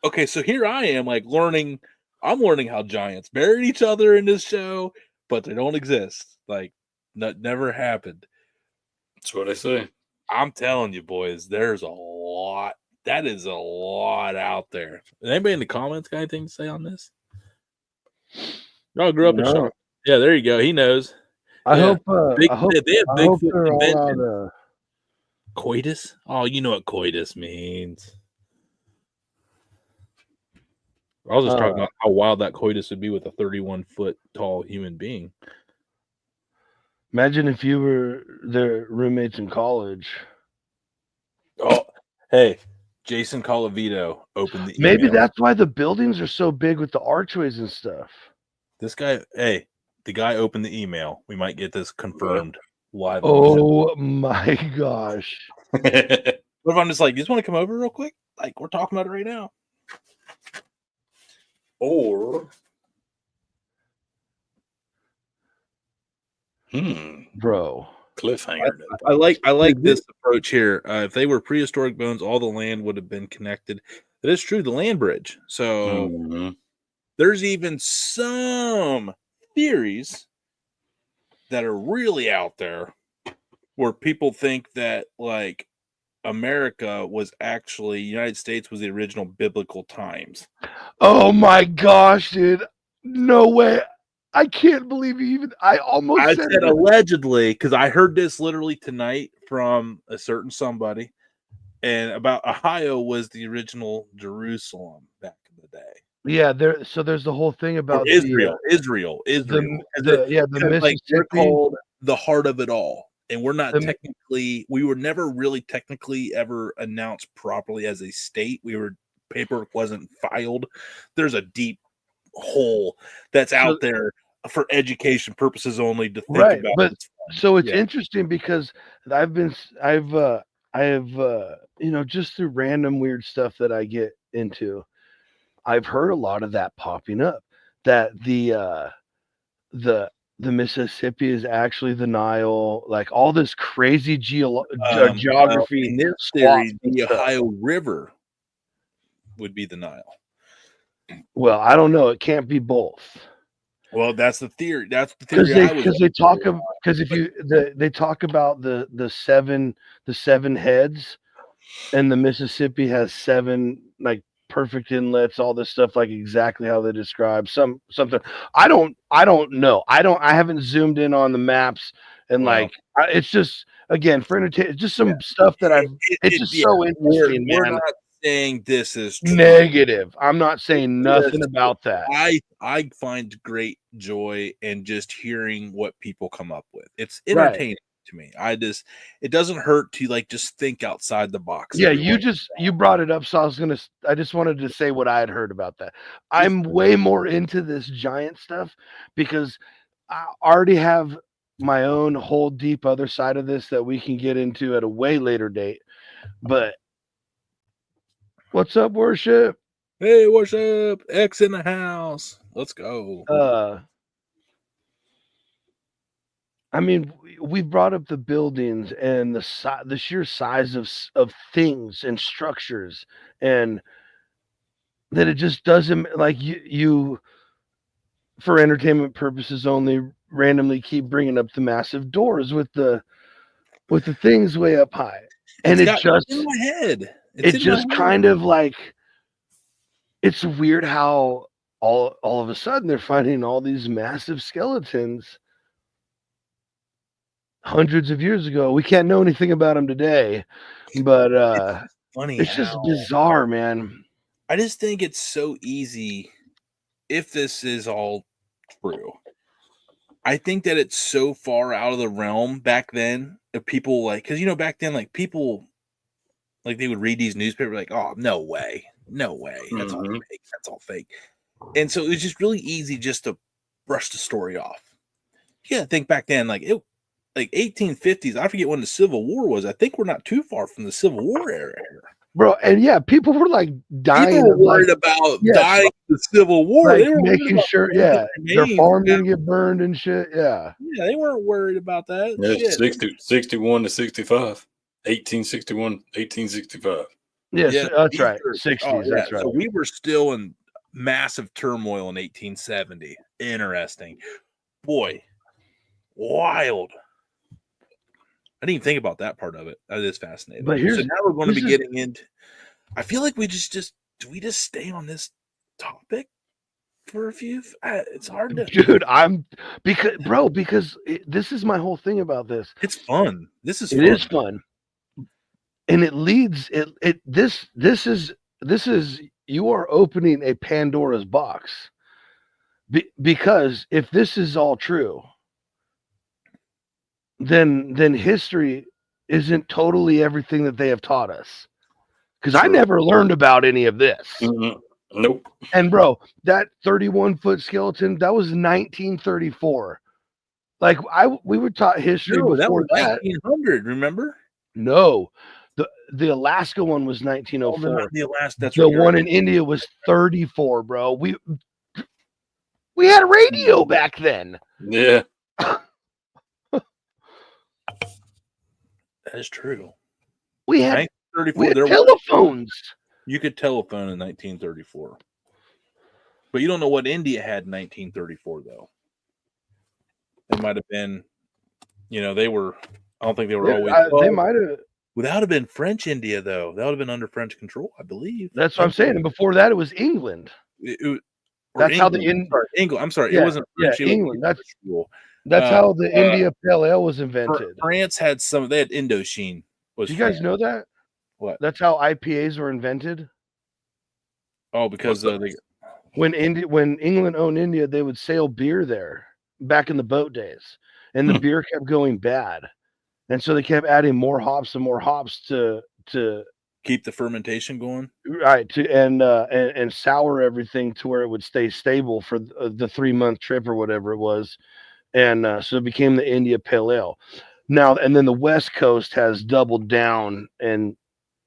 S1: okay, so here I am like I'm learning how giants buried each other in this show, but they don't exist. Like that never happened.
S2: That's what I say.
S1: I'm telling you, boys, there's a lot. That is a lot out there. Anybody in the comments got anything to say on this? Y'all grew up in Charlotte. Yeah, there you go. He knows.
S3: I hope
S1: they have Bigfoot
S3: convention.
S1: Coitus? Oh, you know what coitus means. I was just talking about how wild that coitus would be with a 31-foot tall human being.
S3: Imagine if you were their roommates in college.
S1: Oh, hey, Jason Colavito opened the email.
S3: Maybe that's why the buildings are so big with the archways and stuff.
S1: This guy, the guy opened the email. We might get this confirmed live.
S3: Oh my gosh.
S1: What if I'm just like, you just want to come over real quick? Like, we're talking about it right now.
S2: Or
S3: bro,
S2: cliffhanger.
S1: I like this approach here. If they were prehistoric bones, all the land would have been connected. That is true. The land bridge. So there's even some theories that are really out there where people think that like America was actually United States was the original biblical times.
S3: Oh my gosh, dude. No way. I can't believe you even I said
S1: allegedly because I heard this literally tonight from a certain somebody, and about Ohio was the original Jerusalem back in the day.
S3: Yeah, there's the whole thing about
S1: Israel.
S3: The Mississippi,
S1: like they're called the heart of it all. And we're not we were never really technically ever announced properly as a state. Paperwork wasn't filed. There's a deep hole that's out there for education purposes only to think about.
S3: But so it's interesting because I have just through random weird stuff that I get into, I've heard a lot of that popping up, that the Mississippi is actually the Nile, like all this crazy geography.
S1: In this theory, the Ohio River would be the Nile.
S3: Well, I don't know. It can't be both.
S1: Well, that's the theory. That's the theory.
S3: Because they talk about the seven heads, and the Mississippi has 7 like perfect inlets, all this stuff, like exactly how they describe something. I don't know. I haven't zoomed in on the maps, and it's just again for entertainment, just some stuff that it's just so interesting.
S1: We're not saying this is true.
S3: Negative. I'm not saying nothing about that.
S1: I find great joy in just hearing what people come up with. It's entertaining to me. It doesn't hurt to like just think outside the box.
S3: Yeah, you brought it up, so I just wanted to say what I had heard about that. I'm way more into this giant stuff because I already have my own whole deep other side of this that we can get into at a way later date. But what's up, worship?
S1: Hey, what's up? X in the house. Let's go.
S3: I mean, we brought up the buildings and the sheer size of things and structures, and that it just doesn't like you for entertainment purposes only randomly keep bringing up the massive doors with the things way up high, and it's
S1: in my head.
S3: It's just kind of like it's weird how all of a sudden they're finding all these massive skeletons hundreds of years ago. We can't know anything about them today, but it's just bizarre, man.
S1: I just think it's so easy if this is all true. I think that it's so far out of the realm back then of people like, because back then, like people like they would read these newspapers like, oh, no way, that's all fake, and so it was just really easy just to brush the story off. Yeah, I think back then, like 1850s, I forget when the Civil War was. I think we're not too far from the Civil War era here.
S3: Bro, and yeah, people were like dying.
S1: People were worried about dying in the Civil War.
S3: Like
S1: they were
S3: making sure, their farm didn't get burned and shit. Yeah.
S1: Yeah, they weren't worried about that.
S2: Yeah, 61 to 65. 1861, 1865.
S3: Yes, that's right. 60s, that's right.
S1: So we were still in massive turmoil in 1870. Interesting. Boy, wild. I didn't even think about that part of it. That is fascinating.
S3: But
S1: so now we're going to be getting into. I feel like we just do we just stay on this topic for a few? It's hard to.
S3: Dude, because this is my whole thing about this.
S1: It's fun. This is.
S3: It is fun, and it leads. This is you are opening a Pandora's box, because if this is all true, then history isn't totally everything that they have taught us. Because I never learned about any of this.
S2: Mm-hmm. Nope.
S3: And bro, that 31-foot skeleton, that was 1934. Like we were taught history before
S1: that was 1900. Remember?
S3: No, the Alaska one was 1904.
S1: The Alaska. That's
S3: the one in India was 34, bro. We had a radio back then.
S2: Yeah.
S1: That is true.
S3: We had
S1: there
S3: telephones.
S1: You could telephone in 1934. But you don't know what India had in 1934, though. It might have been, they were, I don't think they were always.
S3: They might have.
S1: Without have been French India, though. That would have been under French control, I believe.
S3: That's what I'm saying. And before that, it was England.
S1: That's England. How the England. I'm sorry, it wasn't French.
S3: England. That's how the India Pale Ale was invented.
S1: France had they had Indochine.
S3: Do you guys know that?
S1: What?
S3: That's how IPAs were invented.
S1: Oh, because
S3: when England owned India, they would sail beer there back in the boat days, and the beer kept going bad, and so they kept adding more hops and more hops to
S1: keep the fermentation going,
S3: right? And sour everything to where it would stay stable for the 3-month trip or whatever it was, and so it became the India Pale Ale. Now, and then the West Coast has doubled down and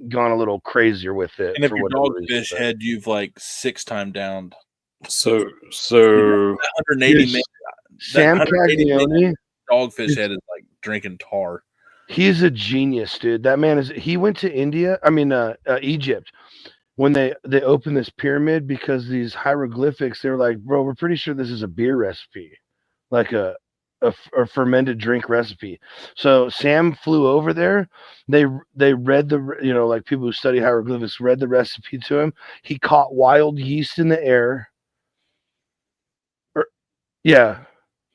S3: gone a little crazier with it.
S1: And if your Dogfish head, you've like 6 times downed.
S2: So
S1: 180 minutes.
S3: Sam Caglione,
S1: Dogfish head is like drinking tar.
S3: He's a genius, dude. That man he went to Egypt when they opened this pyramid because these hieroglyphics, they were like, bro, we're pretty sure this is a beer recipe, like a fermented drink recipe. So Sam flew over there. They read the, like people who study hieroglyphics read the recipe to him. He caught wild yeast in the air.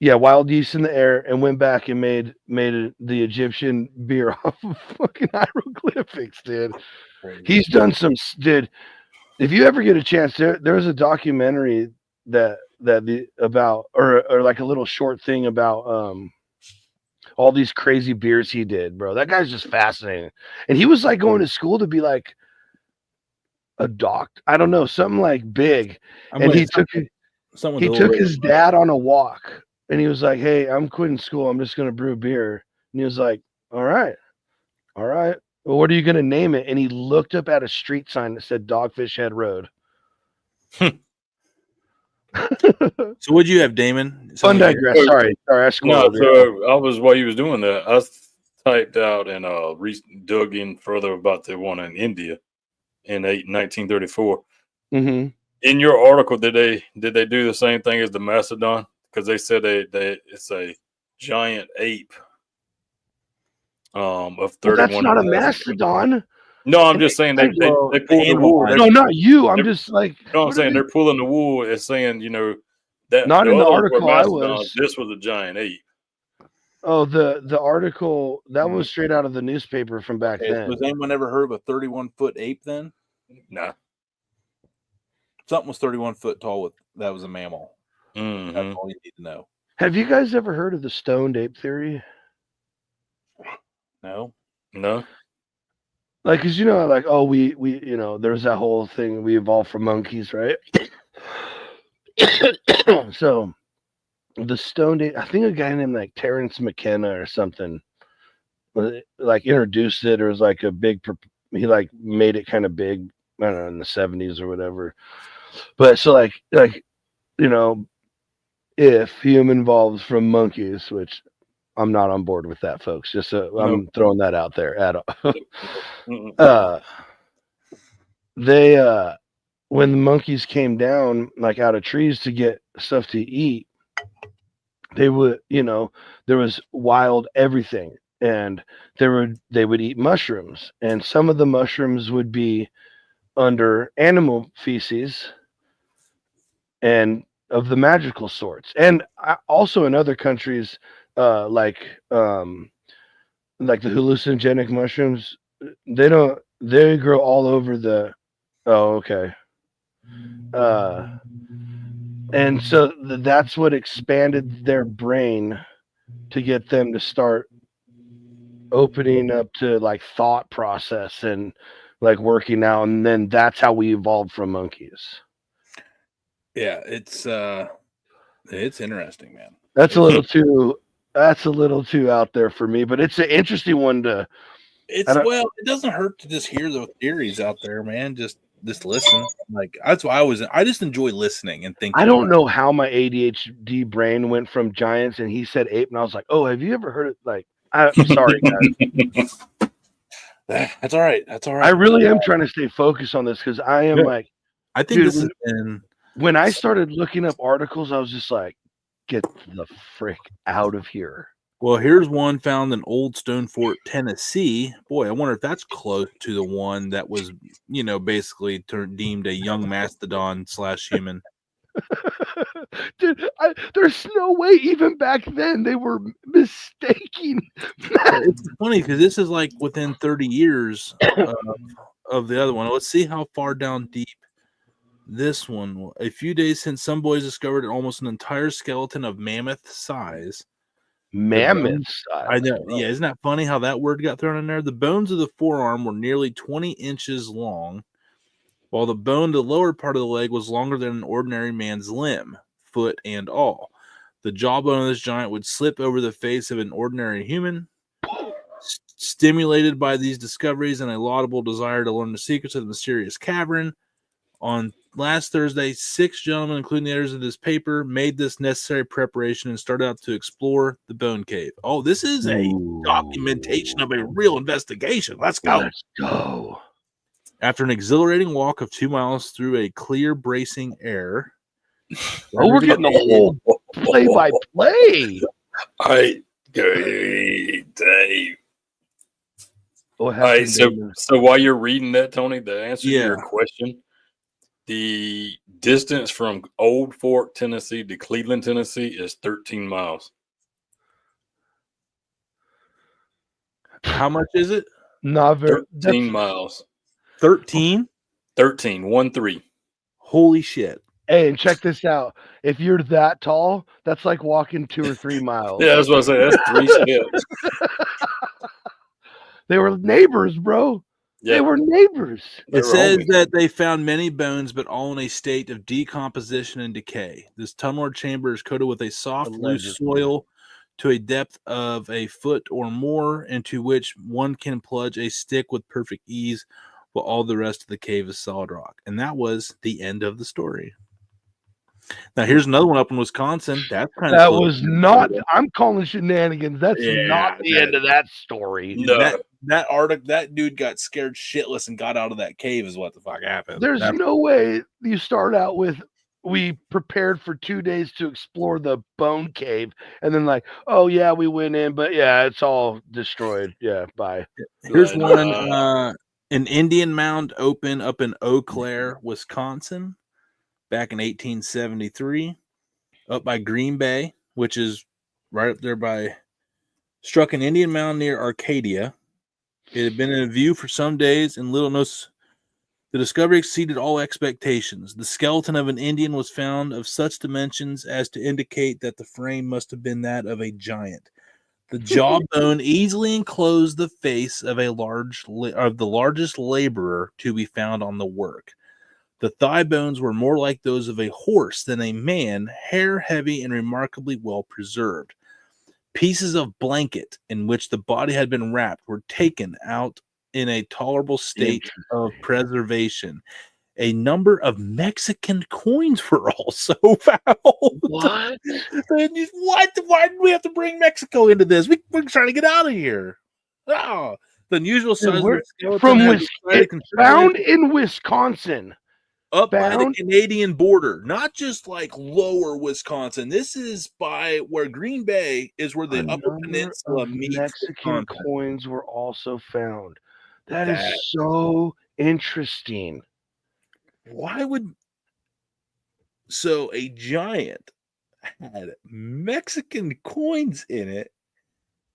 S3: Wild yeast in the air, and went back and made the Egyptian beer off of fucking hieroglyphics, dude. He's done some. Did if you ever get a chance, there was a documentary about or like a little short thing about all these crazy beers he did, bro. That guy's just fascinating. And he was like going to school to be like a doctor. I don't know, something like big. And he took his dad on a walk and he was like, "Hey, I'm quitting school. I'm just going to brew beer." And he was like, All right. Well, what are you going to name it?" And he looked up at a street sign that said Dogfish Head Road.
S1: So what'd you have, Damon?
S3: Fun digress. Sorry. I
S2: squirreled. No, I was while you was doing that, I typed out and dug in further about the one in India in 1934.
S3: Mm-hmm.
S2: In your article, did they do the same thing as the mastodon? Because they said it's a giant ape. Of 31.
S3: Well, that's not a mastodon.
S2: No, I'm just saying they pulled the wool.
S3: No, not you. I'm just like.
S2: No, I'm saying they're pulling the wool. It's saying that
S3: not in the article I was.
S2: This was a giant ape.
S3: Oh, the article that was straight out of the newspaper from back then.
S1: Was anyone ever heard of a 31-foot ape then?
S2: Nah.
S1: Something was 31 foot tall. That was a mammal.
S2: Mm-hmm.
S1: That's all you need to know.
S3: Have you guys ever heard of the stoned ape theory?
S1: No.
S3: Like, cause like, oh, we there's that whole thing. We evolved from monkeys, right? So the stoned ape, I think a guy named like Terrence McKenna or something, like introduced it, or was like a big. He like made it kind of big. I don't know, in the 70s or whatever. But so like if human evolves from monkeys, which I'm not on board with that, folks. Just I'm throwing that out there. They when the monkeys came down like out of trees to get stuff to eat, they would there was wild everything, and they would eat mushrooms, and some of the mushrooms would be under animal feces and of the magical sorts, and also in other countries. Like the hallucinogenic mushrooms, they grow all over the. Oh, okay. And so that's what expanded their brain to get them to start opening up to like thought process and like working out, and then that's how we evolved from monkeys.
S1: Yeah, it's interesting, man.
S3: That's a little too out there for me, but it's an interesting one to.
S1: It doesn't hurt to just hear the theories out there, man. Just listen. Like that's why I just enjoy listening and thinking.
S3: I don't know how my ADHD brain went from giants and he said ape, and I was like, "Oh, have you ever heard it?" Like, I'm sorry, guys.
S1: That's all right. That's all right.
S3: I really am trying to stay focused on this because I am like,
S1: I think
S3: dude,
S1: this has been.
S3: When I started looking up articles, I was just like, "Get the frick out of here."
S1: Well, here's one found in Old Stone Fort, Tennessee. Boy, I wonder if that's close to the one that was, basically deemed a young mastodon / human.
S3: Dude, there's no way even back then they were mistaking.
S1: It's funny because this is like within 30 years of the other one. Let's see how far down deep this one. A few days since some boys discovered almost an entire skeleton of mammoth size.
S3: Mammoth size.
S1: I know. Yeah, isn't that funny how that word got thrown in there? The bones of the forearm were nearly 20 inches long, while the bone to the lower part of the leg was longer than an ordinary man's limb, foot and all. The jawbone of this giant would slip over the face of an ordinary human. Stimulated by these discoveries and a laudable desire to learn the secrets of the mysterious cavern, on last Thursday, 6 gentlemen, including the editors of this paper, made this necessary preparation and started out to explore the bone cave. Oh, this is a documentation of a real investigation. Let's go.
S3: Let's go.
S1: After an exhilarating walk of 2 miles through a clear, bracing air.
S3: Oh, we're getting the whole play-by-play.
S2: Dave. So while you're reading that, Tony, the answer to your question, the distance from Old Fort, Tennessee to Cleveland, Tennessee is 13 miles.
S1: How much is it?
S3: Not very.
S2: 13 miles.
S1: 13?
S2: 13.
S1: Holy shit.
S3: Hey, and check this out. If you're that tall, that's like walking 2 or 3 miles.
S2: Yeah, that's what I say. That's 3 steps.
S3: They were neighbors, bro.
S2: Yeah.
S3: They were neighbors.
S1: It says that they found many bones, but all in a state of decomposition and decay. This tunnel or chamber is coated with a soft, loose soil to a depth of a foot or more, into which one can plunge a stick with perfect ease, while all the rest of the cave is solid rock. And that was the end of the story. Now here's another one up in Wisconsin. That's kind of
S3: that was not. I'm calling shenanigans. That's not the end of that story.
S2: No.
S1: That article, that dude got scared shitless and got out of that cave. Is what the fuck happened.
S3: There's no way you start out with we prepared for 2 days to explore the bone cave, and then like, oh yeah, we went in, but yeah, it's all destroyed. Yeah, bye.
S1: Here's one. An Indian mound open up in Eau Claire, Wisconsin, back in 1873, up by Green Bay, which is right up there by. Struck an Indian mound near Arcadia. It had been in view for some days, and little knows the discovery exceeded all expectations. The skeleton of an Indian was found of such dimensions as to indicate that the frame must have been that of a giant. The jawbone easily enclosed the face of the largest laborer to be found on the work. The thigh bones were more like those of a horse than a man, hair heavy and remarkably well preserved. Pieces of blanket in which the body had been wrapped were taken out in a tolerable state of preservation. A number of Mexican coins were also found.
S3: What?
S1: What? Why did we have to bring Mexico into this? We're trying to get out of here. Oh, the unusual size of the skeleton
S3: from found in Wisconsin.
S1: Up by the Canadian border, not just like lower Wisconsin. This is by where Green Bay is, where the Upper Peninsula meets.
S3: Mexican coins were also found. That is so interesting.
S1: Why would a giant had Mexican coins in it?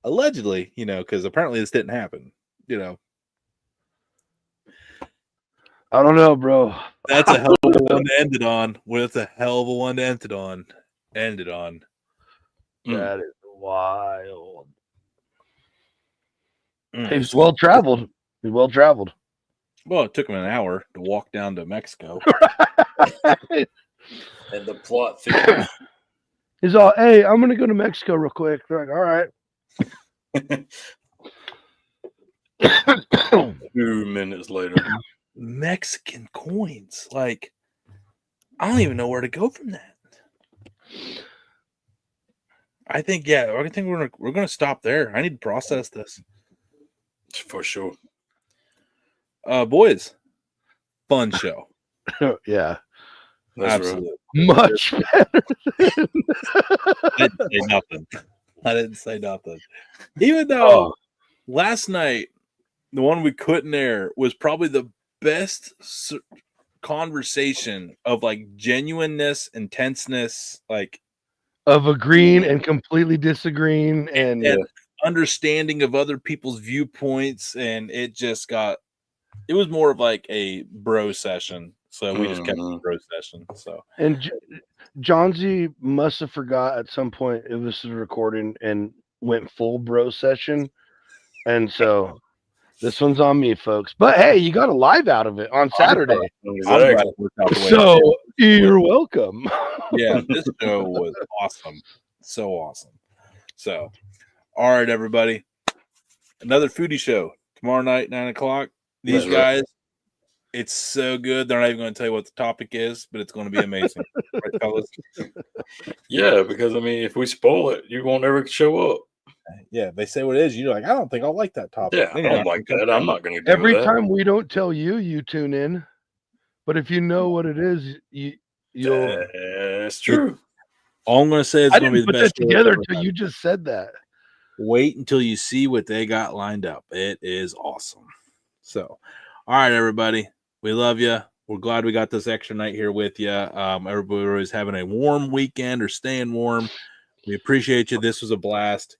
S1: Allegedly, because apparently this didn't happen.
S3: I don't know, bro.
S1: That's a hell of a one to end it on. That's a hell of a one to end it on.
S3: That is wild. He's well traveled.
S1: Well, it took him an hour to walk down to Mexico.
S2: And the plot thickens.
S3: He's all, hey, I'm going to go to Mexico real quick. They're like, all right.
S2: 2 minutes later.
S1: Mexican coins. Like, I don't even know where to go from that. I think we're gonna stop there. I need to process this.
S2: For sure.
S1: Boys, fun show.
S3: Yeah.
S2: That's
S1: absolutely.
S3: Right. Much better.
S1: I didn't say nothing. Even though last night, the one we couldn't air was probably the best conversation of like genuineness, intenseness, like
S3: of agreeing and completely disagreeing and
S1: understanding of other people's viewpoints. And it was more of like a bro session. So we just kept the bro session. So,
S3: and John Z must have forgot at some point it was recording and went full bro session. And so this one's on me, folks. But hey, you got a live out of it on Saturday. So you're welcome.
S1: Yeah, this show was awesome. So awesome. So, all right, everybody. Another foodie show tomorrow night, 9:00. These guys, it's so good. They're not even going to tell you what the topic is, but it's going to be amazing. Right, fellas?
S2: Yeah, because I mean, if we spoil it, you won't ever show up.
S1: Yeah, they say what it is. You're like, I don't think I'll like that topic.
S2: Yeah, I don't like that. I'm not going to do
S3: every
S2: that.
S3: time we don't tell you, you tune in. But if you know what it is, you'll.
S2: That's true.
S1: All I'm going to say is it's going to be the best.
S3: Put that together until you just said that.
S1: Wait until you see what they got lined up. It is awesome. So, all right, everybody, we love you. We're glad we got this extra night here with you. Everybody is having a warm weekend or staying warm. We appreciate you. This was a blast.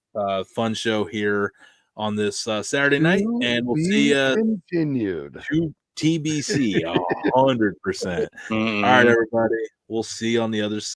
S1: Fun show here on this Saturday night, and we'll see you
S3: continued
S1: TBC, 100%. All right,
S2: Mhm.
S1: everybody. We'll see you on the other side.